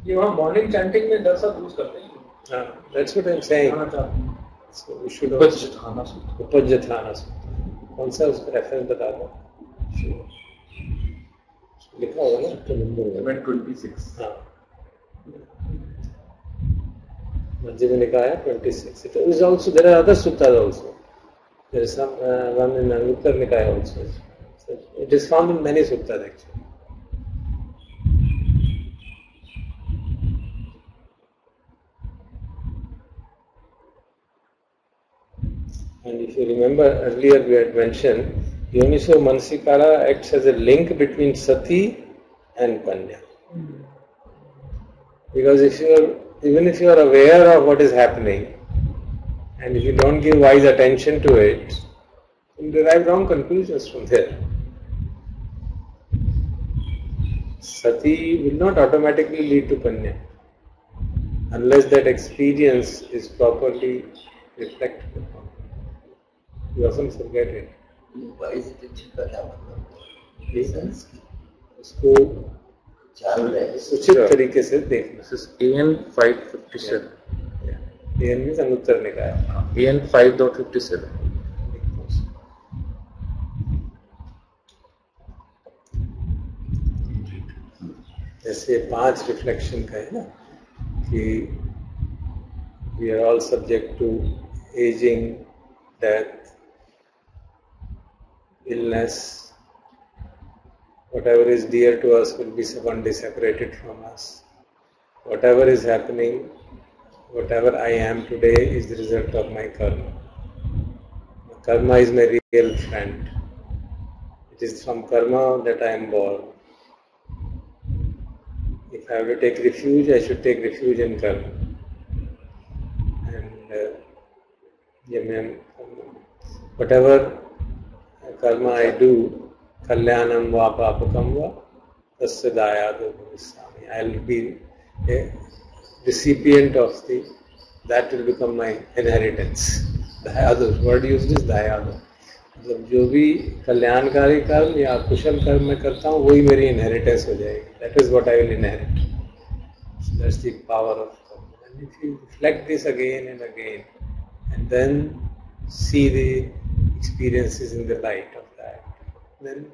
ये वहाँ morning chanting में 10 साल use करते हैं. That's what I'm saying. So we should उपजथाना सूत्र. उपजथाना सूत्र. कौन सा उसका रेफरेंस बता दो. लिखा होगा ना. Chapter number 26. हाँ. Majjhima Nikaya 26. It is also, there are other suttas also. There is some one in Anguttara Nikaya also. So it is found in many suttas actually. And if you remember earlier we had mentioned, Yoniso Manasikara acts as a link between Sati and Panya. Because even if you are aware of what is happening, and if you don't give wise attention to it, you derive wrong conclusions from there. Sati will not automatically lead to Panya, unless that experience is properly reflected upon. You often forget it. Wise attention का क्या मतलब? उसको उचित तरीके से देखना. This is AN 557. AN means Anguttara निकाय. AN 5.57. जैसे 5 रिफ्लेक्शन का है ना कि we are all subject to aging, death, illness. Whatever is dear to us will be one day separated from us. Whatever is happening, whatever I am today is the result of my karma. Karma is my real friend. It is from karma that I am born. If I have to take refuge, I should take refuge in karma. And whatever karma I do, kalyanam va papakam va tasya dayado bhavisami. I will be a recipient of that will become my inheritance. Dayado, word used is dayado. मतलब जो भी कल्याणकारी कर्म या कुशल कर्म मैं करता हूँ वही मेरी इनहेरिटेंस हो जाएगी. That is what I will inherit. So that's the power of karma. And if you reflect this again and again, and then see the experiences in the light of that, then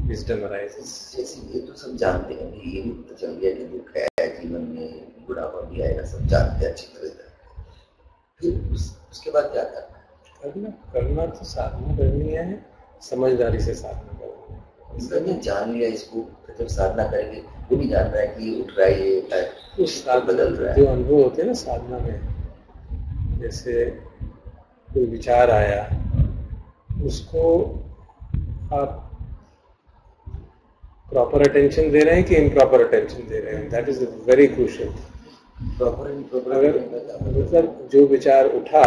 wisdom arises. जैसे ये तो सब जानते हैं, ये भी पता चल गया कि दुख है जीवन में, बुढ़ापा भी आएगा, सब जानते हैं अच्छी तरह से. फिर उसके बाद क्या करना? करना तो साधना करनी है, समझदारी से साधना करनी है. मैंने जान लिया इसको, जब साधना करेंगे वो भी जान रहा है कि उठ रहा है, ये उस बदल रहा है. जो अनुभव होते हैं ना साधना में, जैसे कोई विचार आया, उसको आप प्रॉपर अटेंशन दे रहे हैं कि इम्प्रॉपर अटेंशन दे रहे हैं. That is very crucial. अगर मतलब जो विचार उठा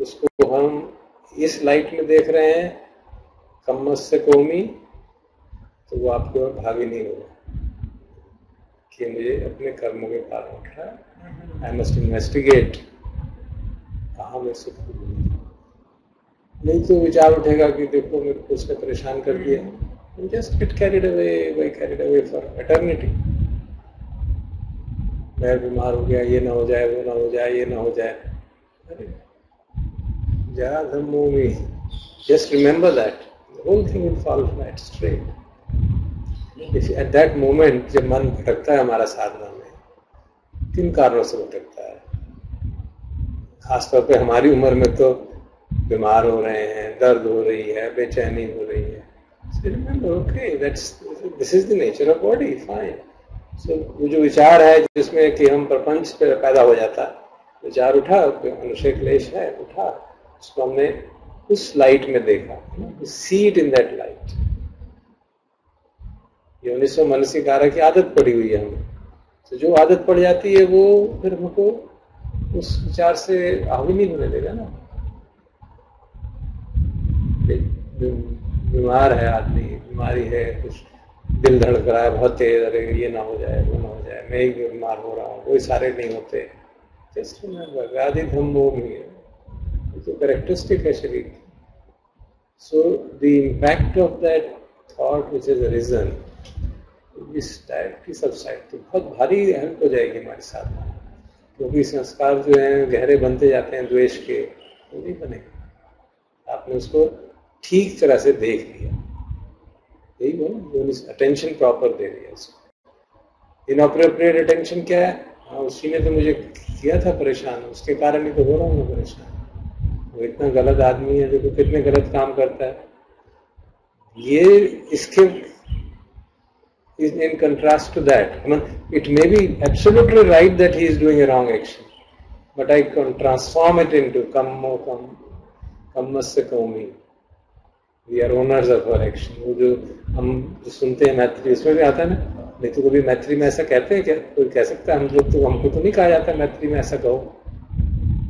उसको हम इस लाइट में देख रहे हैं, कम्मस से कौमी, तो वो आपके और भागी नहीं होगा कि मुझे अपने कर्मों के कारण उठ रहा है. आई मस्ट इन्वेस्टिगेट कहाँ मैं सुख हूँ. नहीं तो विचार उठेगा कि देखो मेरे को उसने परेशान कर दिया, just get carried away for eternity. मैं बीमार हो गया, ये ना हो जाए, वो ना हो जाए, ये ना हो जाए. अरे जरा धम्मो में just remember that the whole thing will fall flat straight. If at that moment जब मन भटकता है हमारा साधना में, 3 कारणों से भटकता है. खासतौर पे हमारी उम्र में तो बीमार हो रहे हैं, दर्द हो रही है, बेचैनी हो रही है. So remember, okay, this is the nature of body, fine. So वो जो विचार है जिसमें कि हम प्रपंच पैदा हो जाता है, विचार उठा, अनुशय क्लेश है, उठा, उसको हमने उस लाइट में देखा. See it in that light. योनिसो मनसिकारा की आदत पड़ी हुई है हमें. तो जो आदत पड़ जाती है वो फिर हमको उस विचार से हावी नहीं होने देगा ना. बीमार है आदमी, बीमारी है, कुछ दिल धड़क रहा है बहुत तेज, अरे ये ना हो जाए, वो ना हो जाए, मैं ही बीमार हो रहा हूँ, कोई सारे नहीं होते. जस्ट रिमेंबर व्याधि धम्मो में तो कैरेक्टरिस्टिक है शरीर. So the impact of that thought which has arisen, इस टाइप की सबसाइड बहुत भारी हेल्प हो जाएगी हमारे साथ में, क्योंकि संस्कार जो हैं गहरे बनते जाते हैं द्वेष के, वो नहीं बनेगा. आपने उसको ठीक तरह से देख लिया, यही बोलो, अटेंशन प्रॉपर दे दिया उसको. इनअप्रोप्रिएट अटेंशन क्या है? हाँ, उसी ने तो मुझे किया था परेशान, उसके कारण ही तो हो रहा हूँ मैं परेशान. वो इतना गलत आदमी है, देखो कितने गलत काम करता है. ये इसके in contrast to that, I mean, it may be absolutely right that he is doing a wrong action, but I can transform it into kammasya kaumi. We are owners of our action. वो जो हम जो सुनते हैं मैत्री, उसमें भी आता है ना, नहीं तो कभी मैत्री में ऐसा कहते हैं क्या? कोई कह सकता है? हम लोग तो, हमको तो नहीं कहा जाता मैत्री में ऐसा कहो.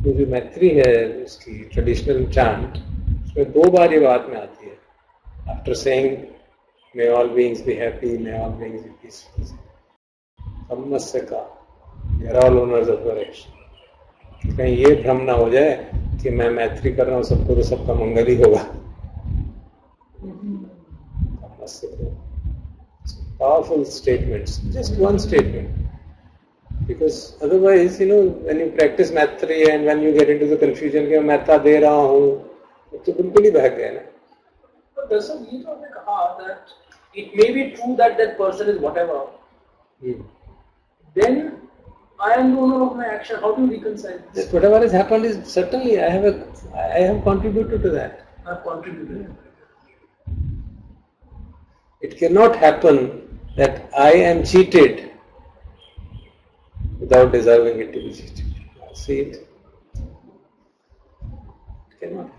तो जो मैत्री है उसकी ट्रेडिशनल चांट, उसमें 2 बार ये बात में आती है. After saying may all beings be happy, may all beings be peaceful, kammasya ka, we are all owners of our action. कहीं ये भ्रम ना हो जाए कि मैं मैत्री कर रहा हूँ सबको तो सबका मंगल ही होगा. kammasya ka, powerful statements, just one statement. Because otherwise, you know, when you practice Maitri and when you get into the confusion कि मैं मैत्ता दे रहा हूँ, तो बिल्कुल ही बहक गए ना. But does it mean that it may be true that that person is whatever? Then I am the owner of my action. How do you reconcile this? Whatever has happened is certainly I have contributed to that. I have contributed. It cannot happen that I am cheated without deserving it to be cheated. See it? It cannot.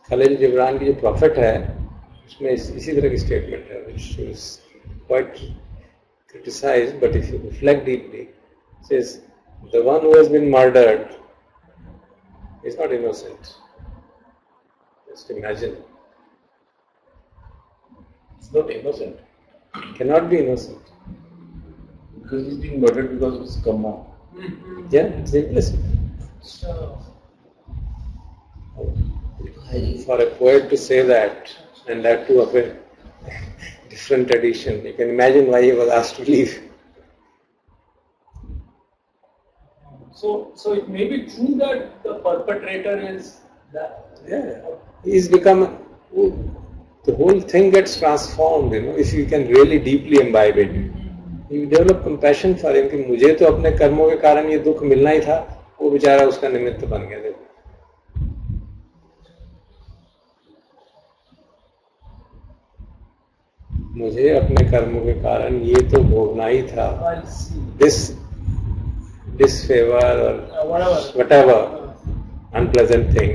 Khalil Jibran की जो profit है उसमें इसी तरह की statement है, which is quite criticized, but if you reflect deeply, it says the one who has been murdered is not innocent. Just imagine. It's not innocent. Cannot be innocent. Because he's being murdered because of his karma. Yeah, it's implicit. For a poet to say that, and that too of a different tradition, you can imagine why he was asked to leave. So it may be true that the perpetrator is that. Yeah, he's become. The whole thing gets transformed, you know, if you can really deeply imbibe it. You develop compassion for him कि मुझे तो अपने कर्मों के कारण ये दुख मिलना ही था, वो बेचारा उसका निमित्त बन गया. देखो, मुझे अपने कर्मों के कारण ये तो भोगना ही था. Disfavor or whatever unpleasant thing,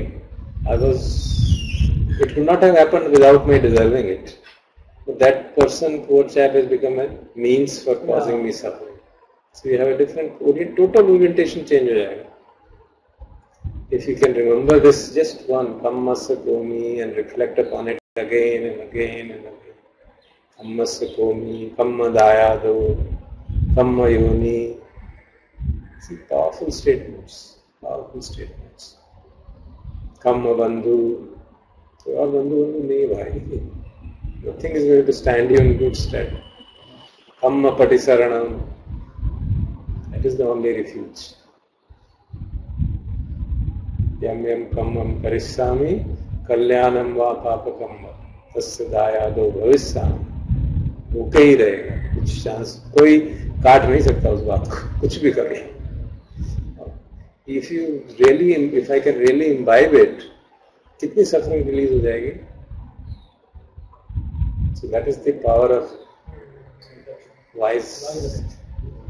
it could not have happened without me deserving it. But that person, poor chap, has become a means for causing me suffering. So you have a different, total orientation change हो जाएगा. If you can remember this, just one, kammasya komi, and reflect upon it again and again and again. Kammasya komi, kamma dayado, kamma yoni. See, powerful statements. Kamma bandhu. Your bandhu nahi bhai. Nothing is going to stand you in good stead. Kamma patisaranam. That is the only refuge. Yam yam kammam karissami kalyanam va papakamma tasya dayado bhavisyami. रुके ही रहेगा, कुछ chance कोई काट नहीं सकता उस बात को, कुछ भी करें. If I can really imbibe it, कितनी suffering रिलीज हो जाएगी. So that is the power of wise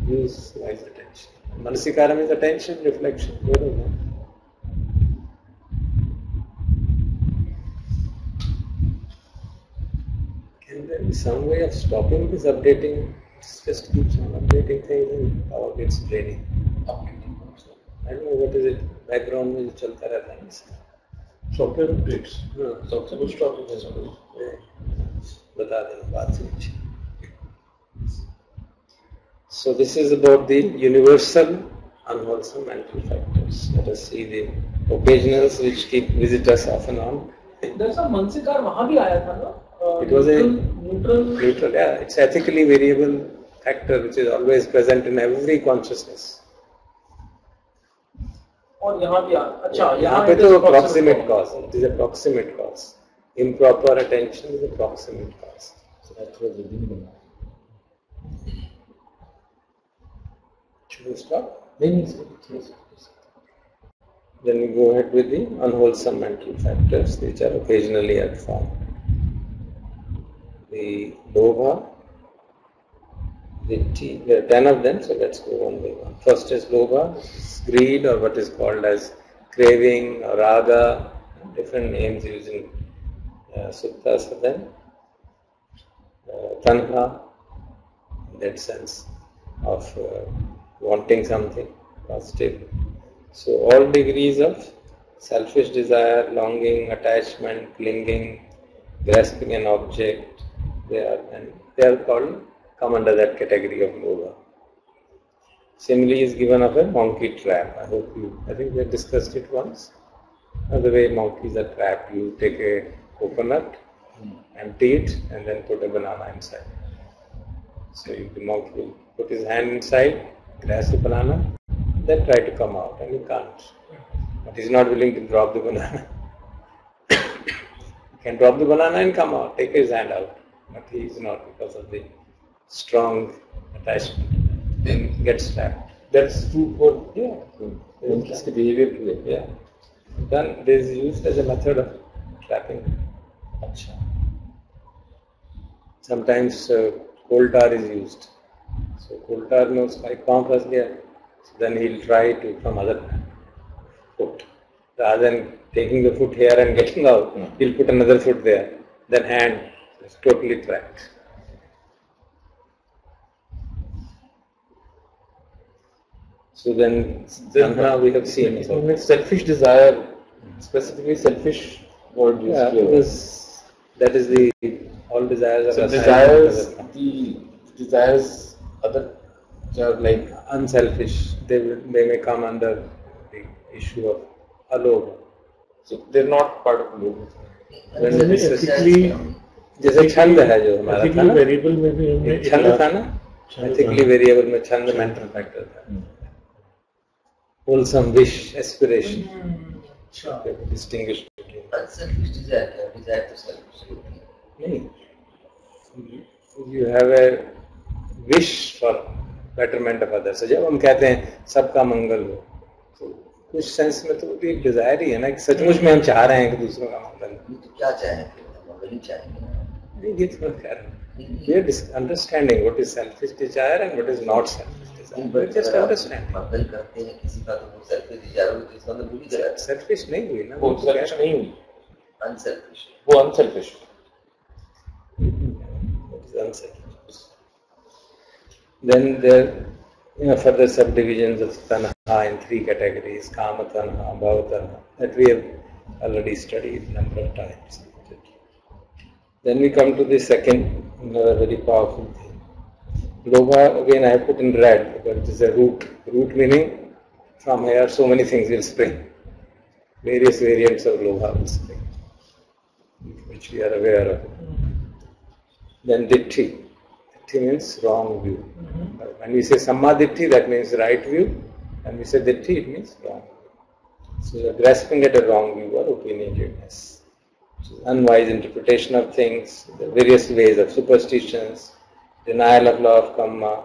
attention. Manasikara means attention, reflection. Can there be some way of stopping this updating? Just keeps on updating things and power gets draining. I don't know what is it. Background में जो चलता रहता है इसका. Software updates. सबसे कुछ topic है सब. बता देना बात से कुछ. So this is about the universal unwholesome mental factors. Let us see the occasionals which keep visit us off and on. There's a Mansikar वहाँ भी आया था ना? It was a neutral. Yeah. It's ethically variable factor which is always present in every consciousness. और यहाँ भी अच्छा यहाँ पे तो proximate cause. It is a proximate cause. Improper attention is a proximate cause. So that was the beginning. Should we stop? Then we go ahead with the unwholesome mental factors which are occasionally at fault. The lobha, ditthi, there are 10 of them, so let's go one by one. First is lobha, greed, or what is called as craving or raga, different names used in suttas for them. Tanha, in that sense of wanting something positive. So all degrees of selfish desire, longing, attachment, clinging, grasping an object, they are called, come under that category of lobha. Simile is given of a monkey trap. I think we have discussed it once. The way monkeys are trapped, you take a coconut, empty it, and then put a banana inside. So the monkey will put his hand inside, grasp the banana, then try to come out, and he can't. But he's not willing to drop the banana. He can drop the banana and come out, take his hand out. But he is not, because of the strong attachment. Then gets trapped. That's true for Monkeys' behavior today. Yeah. Then this is used as a method of trapping. Achha. Sometimes coal tar is used. So coal tar में उसका एक पाँव फंस गया. So then he'll try to from other foot. Rather than taking the foot here and getting out, he'll put another foot there. Then hand is totally trapped. So then we have seen. So selfish desire, specifically selfish word used here. Because that is the all desires are desires other are like unselfish. They may come under the issue of alobha. So they're not part of lobha. जैसे छंद है जो हमारा था ना, variable में भी हमने छंद था ना, एथिकली वेरिएबल में छंद मेंटल फैक्टर था. Wholesome wish, aspiration. Distinguish between. Unselfish desire to selfish. You have a wish for betterment of others. So जब हम कहते हैं सबका मंगल हो, तो कुछ सेंस में तो एक डिजायर ही है ना कि सचमुच में हम चाह रहे हैं कि दूसरों का मंगल हो. तो क्या चाहेंगे? मंगल ही चाहेंगे. ये तो कह रहे हैं. We are understanding what is selfish desire and what is not selfish desire. We are just understanding. मंगल करते हैं किसी का तो वो selfish desire हो तो इसका मतलब भूल गया. Selfish नहीं हुई ना. वो selfish नहीं हुई. Unselfish. वो unselfish. What is unselfish? Then there further subdivisions of tanha in 3 categories: kama tanha, bhava tanha, that we have already studied a number of times. Then we come to the second very powerful thing. Lobha, again I have put in red because it is a root. Root meaning from here so many things will spring. Various variants of lobha will spring, which we are aware of. Then ditthi. Ditthi means wrong view. When we say samma ditthi, that means right view. When we say ditthi, it means wrong view. So you are grasping at a wrong view or opinionedness. Unwise interpretation of things, the various ways of superstitions, denial of law of karma,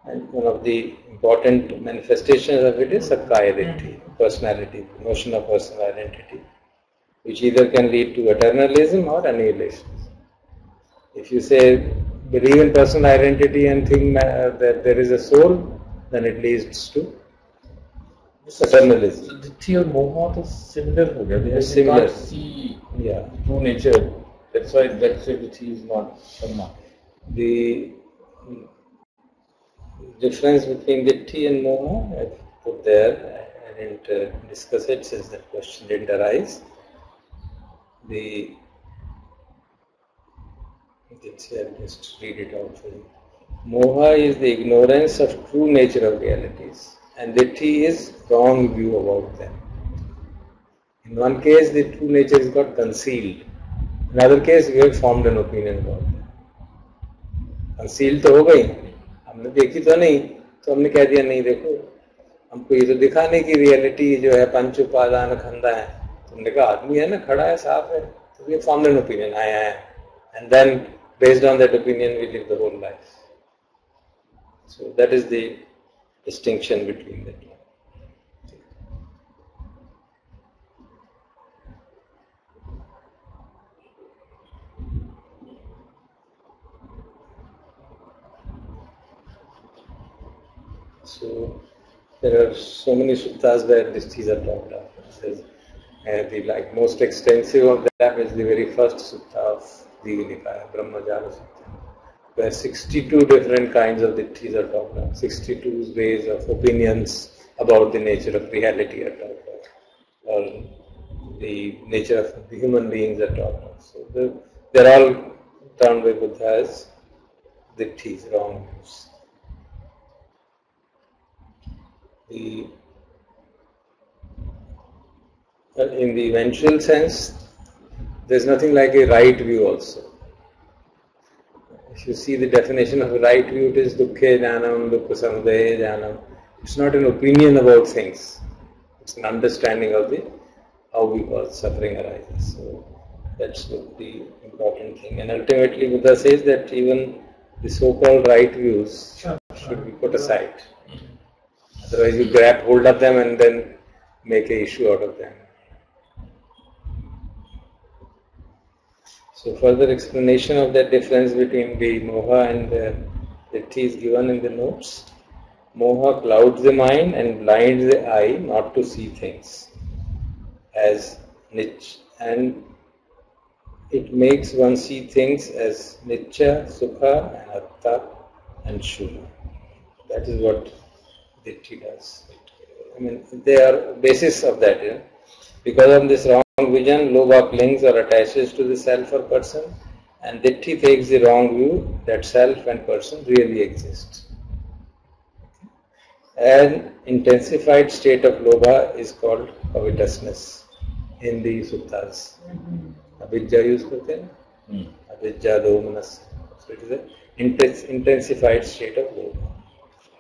and one of the important manifestations of it is sakkaya ditthi, personality, notion of personal identity, which either can lead to eternalism or annihilation. If you say believe in personal identity and think that there is a soul, then it leads to eternalism. So ditthi और moha तो similar हो गया. Because Similar. you can't see true nature. That's why ditthi is not karma. The difference between ditthi and moha I've put there. I didn't discuss it since that question didn't arise. I'll just read it out for you. Moha is the ignorance of true nature of realities and Ditti is wrong view about them. In one case, the true nature is got concealed. In another case, we have formed an opinion about them. Concealed तो हो गई, हमने देखी तो नहीं, तो हमने कह दिया नहीं देखो, हमको ये तो दिखाने की रियलिटी जो है पंच उपादान खंडा है. तुमने कहा आदमी है ना, खड़ा है, साफ है, तो we formed an opinion, आया है, and then based on that opinion we live the whole life. So that is the distinction between the two. So there are so many suttas where these are talked about. The most extensive of them is the very first sutta of the Nikaya, Brahmajala Sutta, where 62 different kinds of ditthis are talked about, 62 ways of opinions about the nature of reality are talked about, or the nature of the human beings are talked about. So they're all termed by Buddha as ditthis, wrong views. In the eventual sense, there's nothing like a right view also. If you see the definition of a right view, it is dukkhe jnanam, dukkha samudaya jnanam. It's not an opinion about things. It's an understanding of how we call suffering arises. So that's the important thing. And ultimately Buddha says that even the so-called right views should be put aside. Otherwise you grab hold of them and then make an issue out of them. So further explanation of that difference between the moha and the ditti is given in the notes. Moha clouds the mind and blinds the eye not to see things as nitya, and it makes one see things as nitya, sukha, and atta, and shubha. That is what ditti does. I mean, they are basis of that. You know? Because of this wrong vision, lobha clings or attaches to the self or person, and ditti takes the wrong view that self and person really exist. An intensified state of lobha is called covetousness in the suttas. Avidya use करते हैं, avidya domanas. So it is an intensified state of lobha.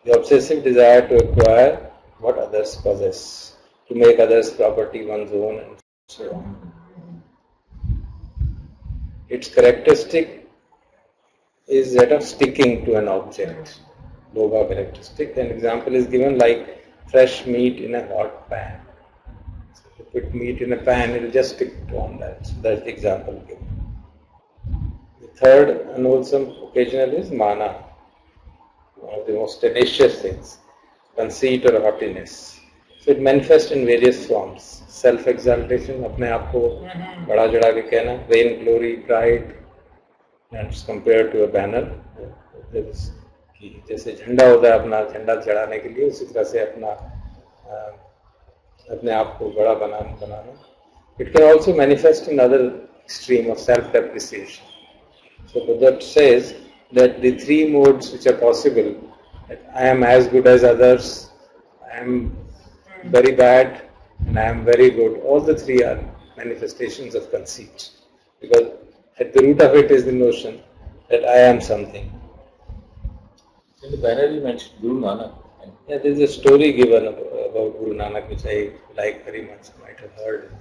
The obsessive desire to acquire what others possess, to make others' property one's own, and so on. Its characteristic is that of sticking to an object. Lobha characteristic. An example is given like fresh meat in a hot pan. So if you put meat in a pan, it will just stick on that. So that's the example given. The third unwholesome occasional is mana, one of the most tenacious things, conceit or haughtiness. So it manifests in various forms. Self-exaltation, अपने आप को बड़ा चढ़ा के कहना, vain glory, pride, and it's compared to a banner. जैसे झंडा होता है अपना झंडा चढ़ाने के लिए, उसी तरह से अपने आप को बड़ा बनाना. It can also manifest in other extreme of self-depreciation. So Buddha says that the three modes which are possible, that I am as good as others, I am very bad, and I am very good, all the three are manifestations of conceit. Because at the root of it is the notion that I am something. In the banner you mentioned Guru Nanak. Yeah, there is a story given about Guru Nanak which I like very much, you might have heard.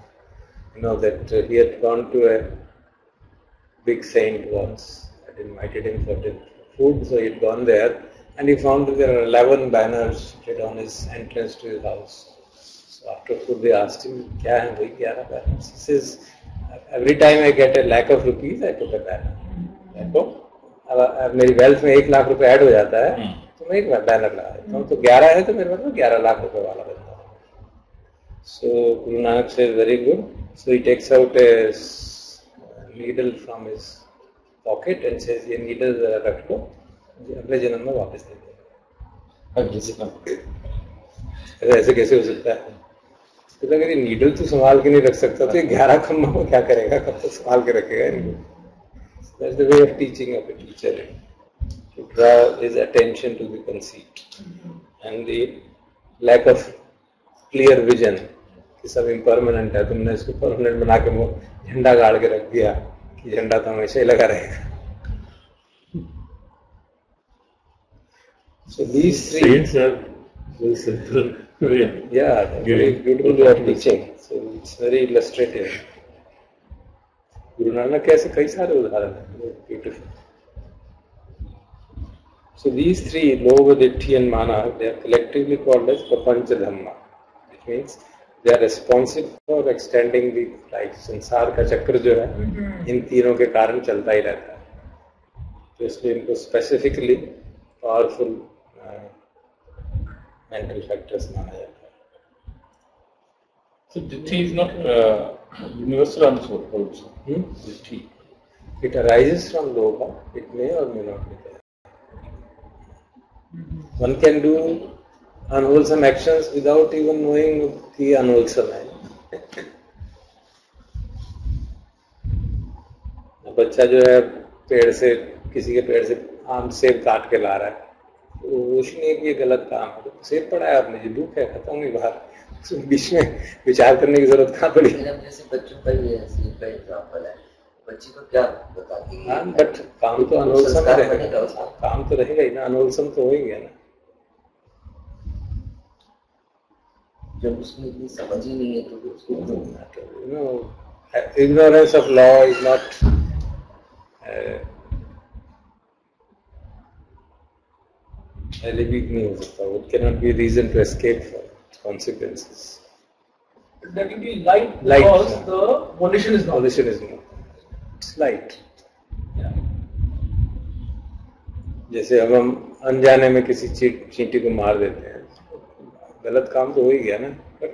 You know that he had gone to a big saint once. I had invited him for food, so he had gone there and he found that there are 11 banners on his entrance to his house. So after food they asked him, "Kya hai bhai, 11 banners?" He says, "Every time I get a lakh of rupees, I put a banner." अब मेरी wealth में 1 लाख रुपए add हो जाता है तो मैं एक बैनर लगा देता हूँ, तो 11 है तो मेरे पास 11 लाख रुपए वाला बनता है. So Guru Nanak says, very good. So he takes out a needle from his pocket and says, ये needle रख लो, अगले जन्म में वापस दे देगा. ऐसे कैसे हो सकता है? तो अगर ये नीडल तो संभाल के नहीं रख सकता तो 11 खम्भों को क्या करेगा, कब तक संभाल के रखेगा? That's the way of teaching of a teacher, to draw his attention to the conceit. And the lack of clear vision कि सब impermanent है, तुमने इसको permanent बना के वो झंडा गाड़ के रख दिया कि झंडा तो हमेशा ही लगा रहेगा. So these three saints are very simple. yeah, very beautiful way of teaching. So it's very illustrative. Guru Nanak के ऐसे कई सारे उदाहरण हैं, beautiful. So these three, Lobha, Ditthi and Mana, they are collectively called as Prapancha Dhamma, which means they are responsible for extending the life. संसार का चक्र जो है इन तीनों के कारण चलता ही रहता है, तो इसलिए इनको specifically powerful mental factors माना जाता है. So Ditthi is not universal answer also. Ditthi. It arises from Lobha, it may or may not be there. One can do unwholesome actions without even knowing the unwholesome है. बच्चा जो है पेड़ से किसी के पेड़ से आम सेब काट के ला रहा है, तो कुछ नहीं कि ये गलत काम है, तो सेब पड़ा है आपने जो दुख है खत्म हुई बात, तो बीच में विचार करने की जरूरत कहाँ पड़ी. जैसे बच्चों का ये सेब का एग्जाम्पल है, बच्ची को क्या बताती है? हाँ, बट काम तो अनहोलसम रहेगा, काम तो रहेगा ही ना, अनहोलसम तो हो ही गया ना. जब उसमें इतनी समझ ही नहीं है तो उसको ignorance of law is not alibi नहीं हो सकता. It cannot be a reason to escape from consequences. That will be light because the volition is not. Volition is not. It's light. Yeah. जैसे अब हम अनजाने में किसी चींटी को मार देते हैं, गलत काम तो हो ही गया ना, बट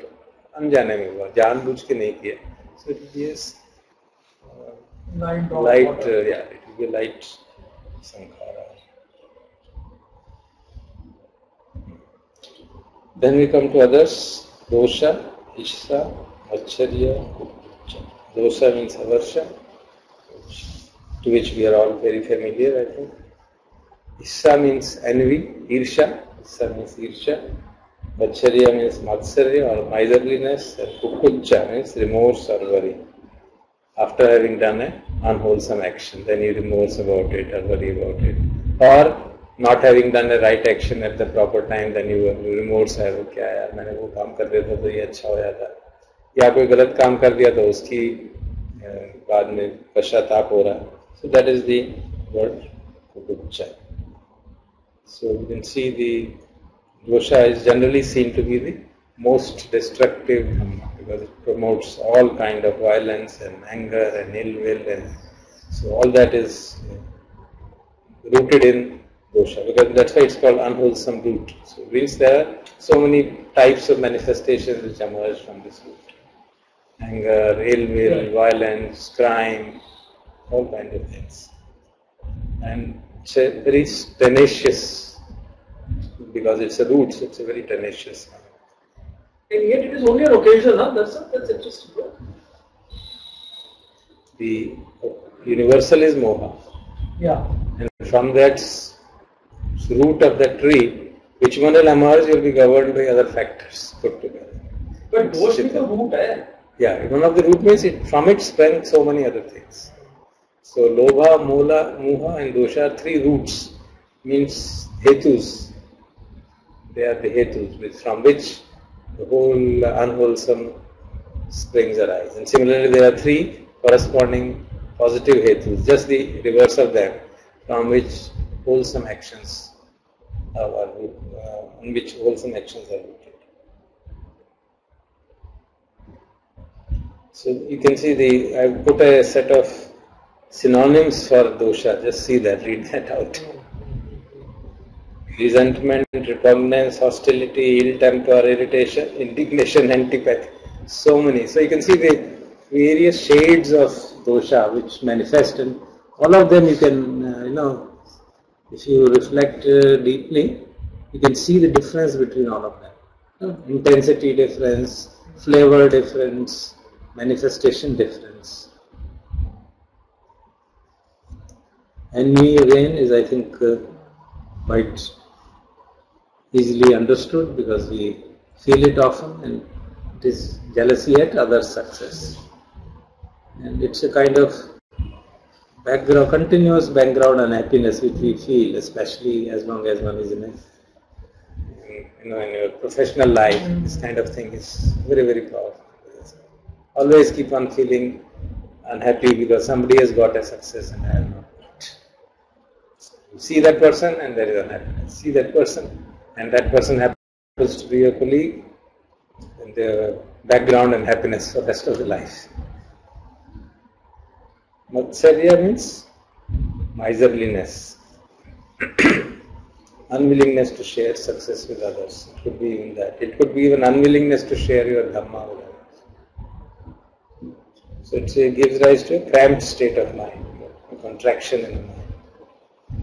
अनजाने में हुआ, जानबूझ के नहीं किया. So it will be a light, it will be light sankhara. Then we come to others. Dosha, Issa, Acharya, Kukucha. Dosha means avarsha, to which we are all very familiar, I think. Issa means envy, Irsha. Issa means Irsha. Acharya means Matsarya or miserliness, and Kukucha means remorse or worry. After having done an unwholesome action, then you remorse about it or worry about it. Or not having done a right action at the proper time, then you remorse है, वो क्या यार मैंने वो काम कर दिया था तो ये अच्छा हो जाता, या कोई गलत काम कर दिया तो उसकी बाद में पश्चाताप हो रहा. So that is the word Kukucha. So you can see the dosha is generally seen to be the most destructive dhamma because it promotes all kind of violence and anger and ill will, and so all that is rooted in dosha, because that's why it's called unwholesome root. So it means there are so many types of manifestations which emerge from this root: anger, ill will, violence, crime, all kinds of things. And it's a very tenacious, because it's a root, so it's a very tenacious. And yet it is only an occasion, huh? That's interesting. The universal is moha. Yeah. And from that root of the tree, which one will emerge will be governed by other factors put together. But dosh is the root, eh? Yeah, one of the root means from it sprang so many other things. So lobha, mola, moha and dosha are three roots, means hetus. They are the hetus from which the whole unwholesome springs arise. And similarly there are three corresponding positive hetus, just the reverse of them, from which wholesome actions are on which wholesome actions are rooted. So you can see I put a set of synonyms for dosha, just see that, read that out. Resentment, repugnance, hostility, ill temper, irritation, indignation, antipathy. So many. So you can see the various shades of dosha which manifest, and all of them you can, if you reflect deeply, you can see the difference between all of them. Intensity difference, flavor difference, manifestation difference. Envy again is, I think, quite easily understood because we feel it often, and it is jealousy at others' success. And it's a kind of background, continuous background unhappiness which we feel, especially as long as one is in your professional life. This kind of thing is very, very powerful. Always keep on feeling unhappy because somebody has got a success and I have not got. You see that person and there is unhappiness. See that person and that person happens to be your colleague, and their background and happiness for the rest of the life. Matsarya means miserliness, unwillingness to share success with others. It could be even that. It could be even unwillingness to share your dhamma with others. So it gives rise to a cramped state of mind, a contraction in the mind.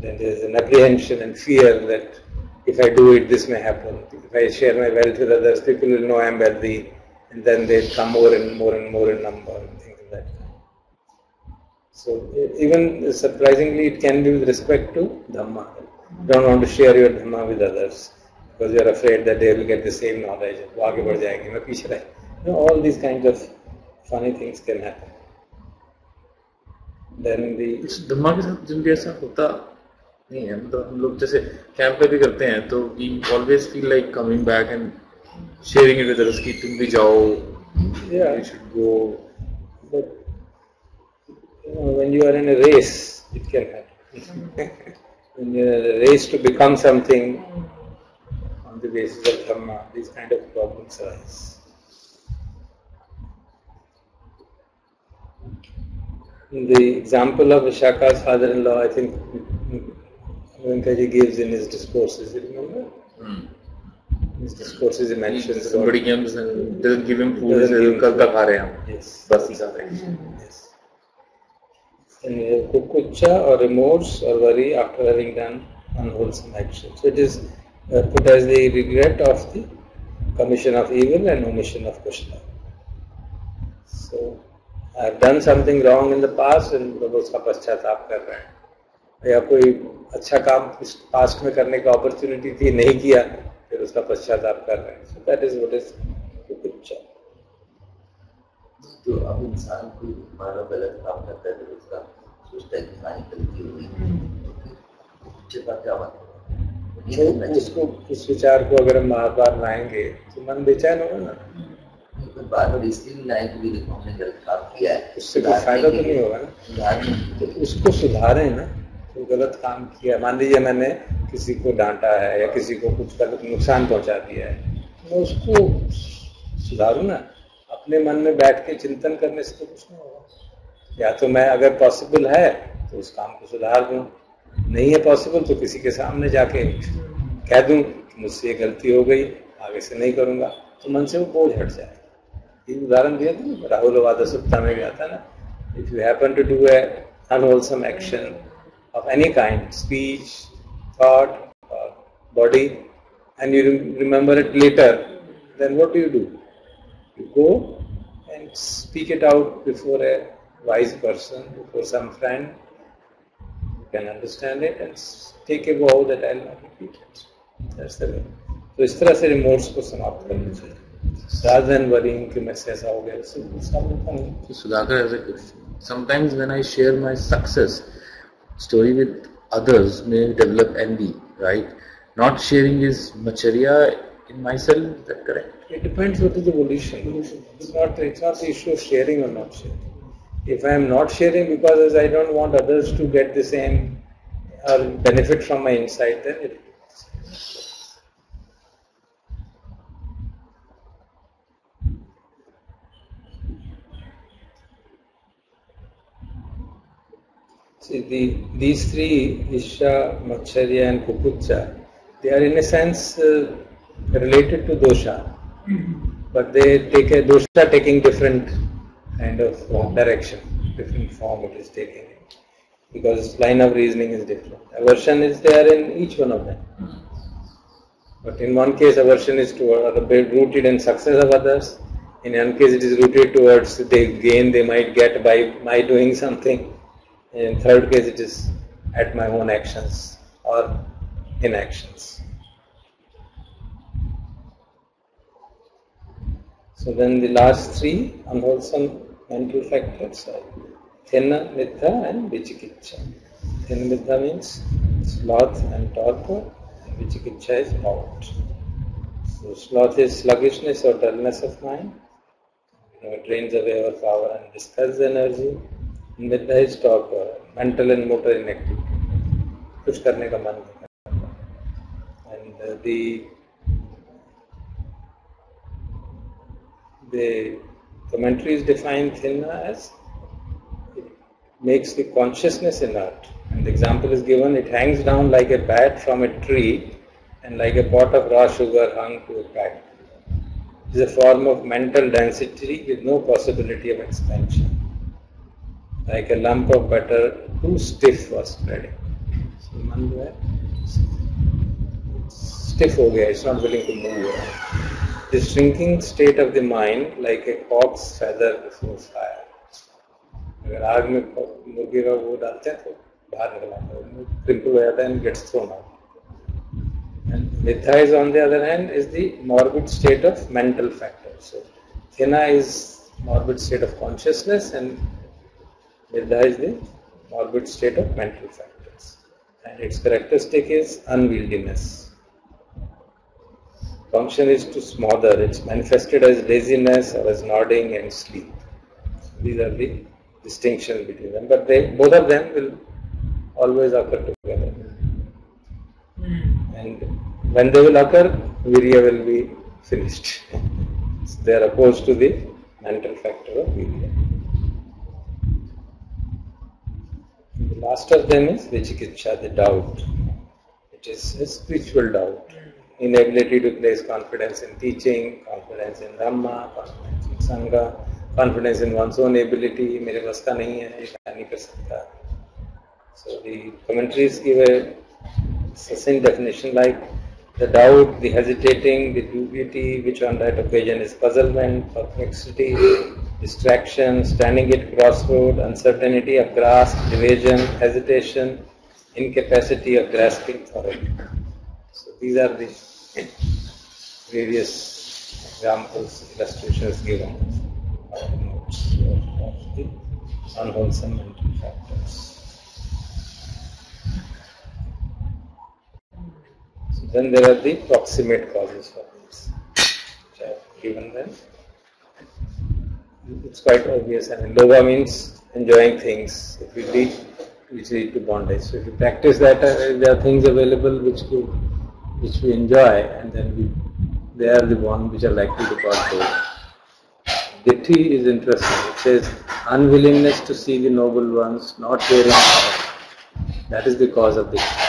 Then there is an apprehension and fear that if I do it, this may happen. If I share my wealth with others, people will know I am wealthy, and then they come more and more and more in number and things like that. So even surprisingly, it can be with respect to Dhamma. You don't want to share your Dhamma with others because you are afraid that they will get the same knowledge. All these kinds of funny things can happen. Then Dhamma के साथ जिनके ऐसा होता नहीं है, मतलब हम लोग जैसे कैंप पे भी करते हैं तो we always feel like coming back and sharing it with others कि तुम भी जाओ, you should go. But when you are in a race, it can happen. When you are in a race to become something on the basis of Dhamma, these kind of problems arise. In the example of Vishaka's father-in-law, I think Venkaji gives in his discourses, you remember? In his discourses he mentions somebody comes and doesn't give him food, kal ka kha rahe hain hum. Yes. Bas hi kha rahe hain. Yes. And kukucha or remorse or worry after having done unwholesome action. So it is put as the regret of the commission of evil and omission of kushla. So I have done something wrong in the past and लोग उसका पश्चाताप कर रहे हैं, या कोई अच्छा काम पास्ट में करने का अपॉर्चुनिटी थी नहीं किया फिर उसका पश्चाताप कर रहे हैं. So that is what is kukucha. तो अब इंसान कोई मानव गलत काम करता है तो उसका सोचता है कि हमारी गलती हो गई, तो फिर कुछ बात क्या बात उसको उस विचार को अगर हम बार-बार लाएंगे तो मन बेचैन होगा ना. बार-बार इसलिए लाए कि देखो हमने गलत काम किया है, उससे कोई फायदा तो नहीं होगा ना. तो उसको सुधारें ना. तो गलत काम किया, मान लीजिए मैंने किसी को डांटा है या किसी को कुछ नुकसान पहुंचा दिया है, मैं उसको सुधारूं ना. अपने मन में बैठ के चिंतन करने से तो कुछ नहीं होगा. या तो मैं अगर पॉसिबल है तो उस काम को सुधार दूं, नहीं है पॉसिबल तो किसी के सामने जाके कह दूं कि मुझसे ये गलती हो गई, आगे से नहीं करूंगा, तो मन से वो बोझ हट जाए. ये उदाहरण दिया था राहुल वादसुप्ता में भी आता ना. If you happen to do a unwholesome action of any kind, speech, thought, or body, and you remember it later, then what do? You go and speak it out before a wise person, before some friend who can understand it, and take a vow that I will not repeat it. That's the way. So इस तरह से remorse को समाप्त करना चाहिए, rather than worrying कि मैं ऐसा हो गया, उससे समाप्त नहीं. So Sudhakar, sometimes when I share my success story with others may develop envy, right? Not sharing is macharya in myself, is that correct? It depends what is the volition. It's not the issue of sharing or not sharing. If I am not sharing because I don't want others to get the same or benefit from my insight, then it see, these three, Isha, Macharya and Kukucha, they are in a sense related to dosha, but they take a dosha taking different kind of direction, different form it is taking, because line of reasoning is different. Aversion is there in each one of them, but in one case aversion is rooted in success of others. In one case it is rooted towards the gain they might get by my doing something. In third case, it is at my own actions or inactions. So then the last three unwholesome mental factors are Thena, Middha and Vichikicha. Thena Middha means sloth and torpor, and Vichikicha is doubt. So sloth is sluggishness or dullness of mind. It drains away our power and dispels energy. And Middha is torpor, mental and motor inactivity. कुछ करने का मन नहीं करता. And the commentaries define Thena as it makes the consciousness inert. And the example is given, it hangs down like a bat from a tree and like a pot of raw sugar hung to a pack. It is a form of mental density with no possibility of expansion. Like a lump of butter, too stiff for spreading. So मन जो है stiff हो गया, it's not willing to move. The shrinking state of the mind, like a cock's feather before fire. अगर आग में मुर्गे का वो डालते हैं तो बाहर निकल आता है, क्रिम्पल हो जाता है and gets thrown out. And Middha is on the other hand is the morbid state of mental factor. So Thena is morbid state of consciousness and Middha is the morbid state of mental factors. And its characteristic is unwieldiness. Function is to smother. It's manifested as laziness or as nodding and sleep. These are the distinctions between them. But both of them will always occur together. And when they will occur, virya will be finished. So they are opposed to the mental factor of virya. And the last of them is Vichikicha, the doubt. It is a spiritual doubt. Inability to place confidence in teaching, confidence in Dhamma, confidence in Sangha, confidence in one's own ability. मेरे बस का नहीं है, ये नहीं कर सकता. So the commentaries give a succinct definition like the doubt, the hesitating, the dubiety, which on that occasion is puzzlement, perplexity, distraction, standing at crossroad, uncertainty of grasp, evasion, hesitation, incapacity of grasping thoroughly. So these are the various examples, illustrations given of the unwholesome mental factors. So then there are the proximate causes for this, which I have given them. It's quite obvious. I mean, lobha means enjoying things. If we lead, which lead to bondage. So if you practice that, there are things available which we enjoy, and then they are the one which are likely to cause both. Ditthi is interesting. It says unwillingness to see the noble ones, not hearing power. That is the cause of ditthi.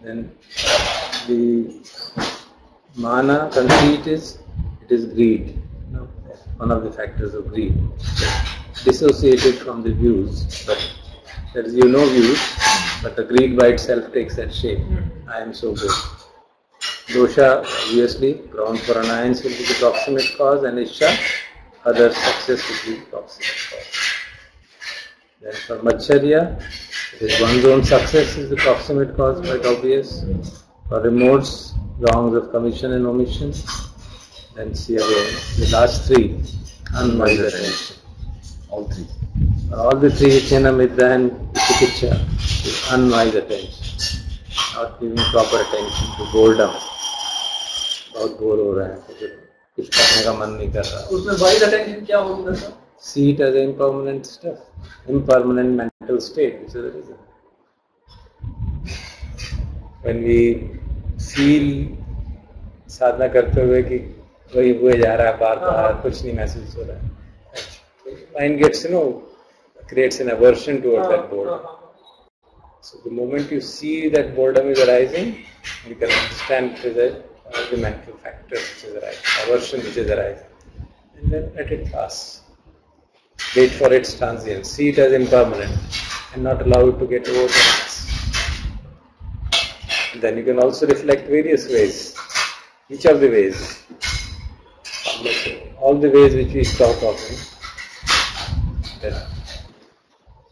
Then the mana, conceit it is greed. One of the factors of greed. Dissociated from the views, but there is views, but the greed by itself takes that shape. I am so good. Dosha, obviously, ground for annoyance will be the proximate cause, and Isha, other success will be the proximate cause. Then for Machcharya, it is one's own success is the proximate cause, quite obvious. For remorse, wrongs of commission and omission. Then see again, the last three, unwise attention. All three. All the three, Thena, Middha and Vichikicha, is unwise attention. Not giving proper attention to boredom. बहुत bore हो रहा है, कुछ करने का मन नहीं कर रहा. उसमें wise attention क्या होगा sir? See it as impermanent stuff, impermanent mental state, which is the reason. When we feel साधना करते हुए कि वही हुए जा रहा है बार-बार, कुछ नहीं महसूस हो रहा है. Mind gets, creates an aversion towards that boredom. So the moment you see that boredom is arising, you can understand it is the mental factor which is arising, aversion which is arising, and then let it pass. Wait for its transience. See it as impermanent and not allow it to get over the next. Then you can also reflect various ways. Each of the ways, all the ways which we talk of, that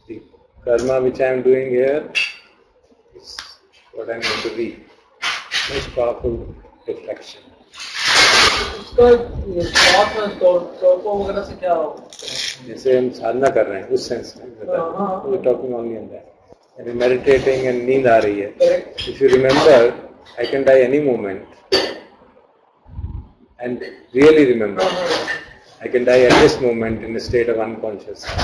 the karma which I am doing here is what I am going to be. Most powerful reflection. उसका thought में तो वगैरह से क्या जैसे हम साधना कर रहे हैं उस सेंस में we talking only on that meditating and नींद आ रही है if you remember I can die any moment and really remember I can die at this moment in a state of unconsciousness.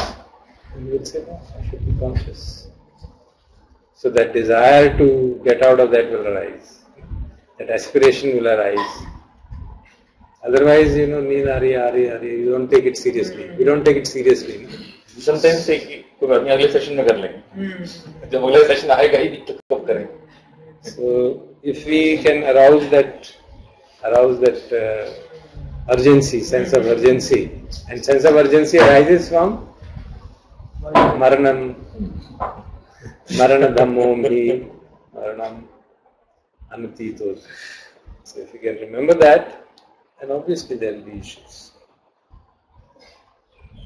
And you will say, no, I should be conscious. So that desire to get out of that will arise. That aspiration will arise. Otherwise, need ari, you don't take it seriously. We don't take it seriously. Sometimes say कि कोई बात नहीं अगले session में कर लेंगे जब अगला सेशन आएगा ही दिक्कत कब करेंगे. So if we can arouse that urgency, sense of urgency, and sense of urgency arises from maranam, marana dhammo mi, maranam anutito. So if you can remember that, then obviously there will be issues.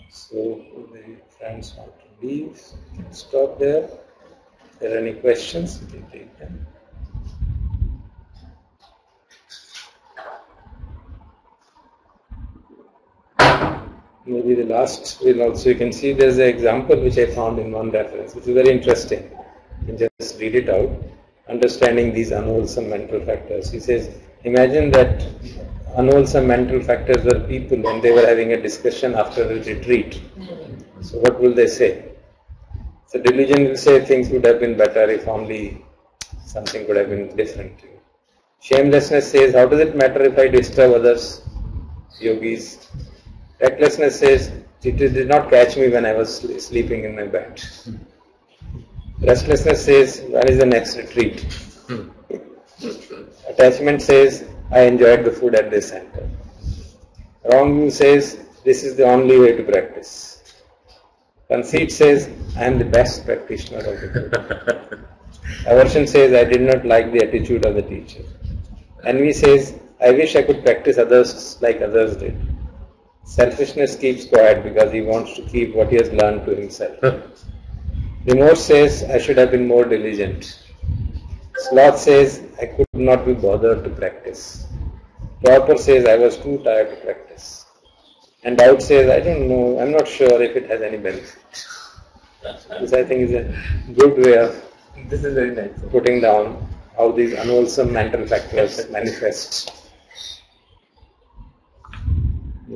So the friends want to leave, stop there. If there are any questions, we can take them. Maybe the last will also, you can see there's an example which I found in one reference, which is very interesting. You can just read it out. Understanding these unwholesome mental factors. He says, imagine that unwholesome mental factors were people and they were having a discussion after a retreat. So what will they say? So delusion will say things would have been better if only something could have been different. Shamelessness says, how does it matter if I disturb others? Yogis. Recklessness says, it did not catch me when I was sleeping in my bed. Restlessness says, when is the next retreat? Attachment says, I enjoyed the food at this center. Wrong view says, this is the only way to practice. Conceit says, I am the best practitioner of the group. Aversion says, I did not like the attitude of the teacher. Envy says, I wish I could practice others like others did. Selfishness keeps quiet because he wants to keep what he has learned to himself. Remorse says, I should have been more diligent. Sloth says, I could not be bothered to practice. Torpor says, I was too tired to practice. And doubt says, I don't know, I'm not sure if it has any benefit. This I think is a good way of This is very nice. putting down how these unwholesome mental factors manifest.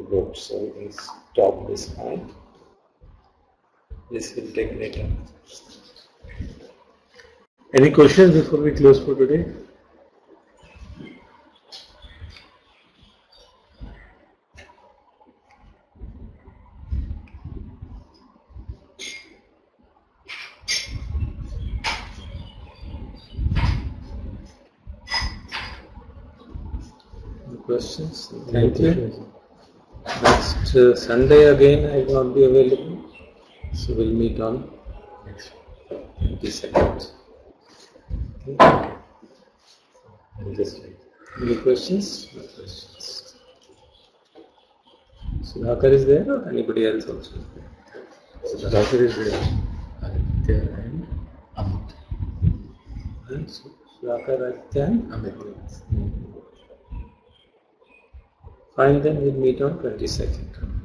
Good, so we can stop this point. This will take later. Any questions before we close for today? Any questions? Thank you. Next Sunday again I will not be available, so we'll meet on 22nd. Okay. Any questions? No questions. Sudhakar is there or anybody else also? Sudhakar is there. Aditya and Amit. And Sudhakar, Aditya and Amit. Fine, then we'll meet on 22nd.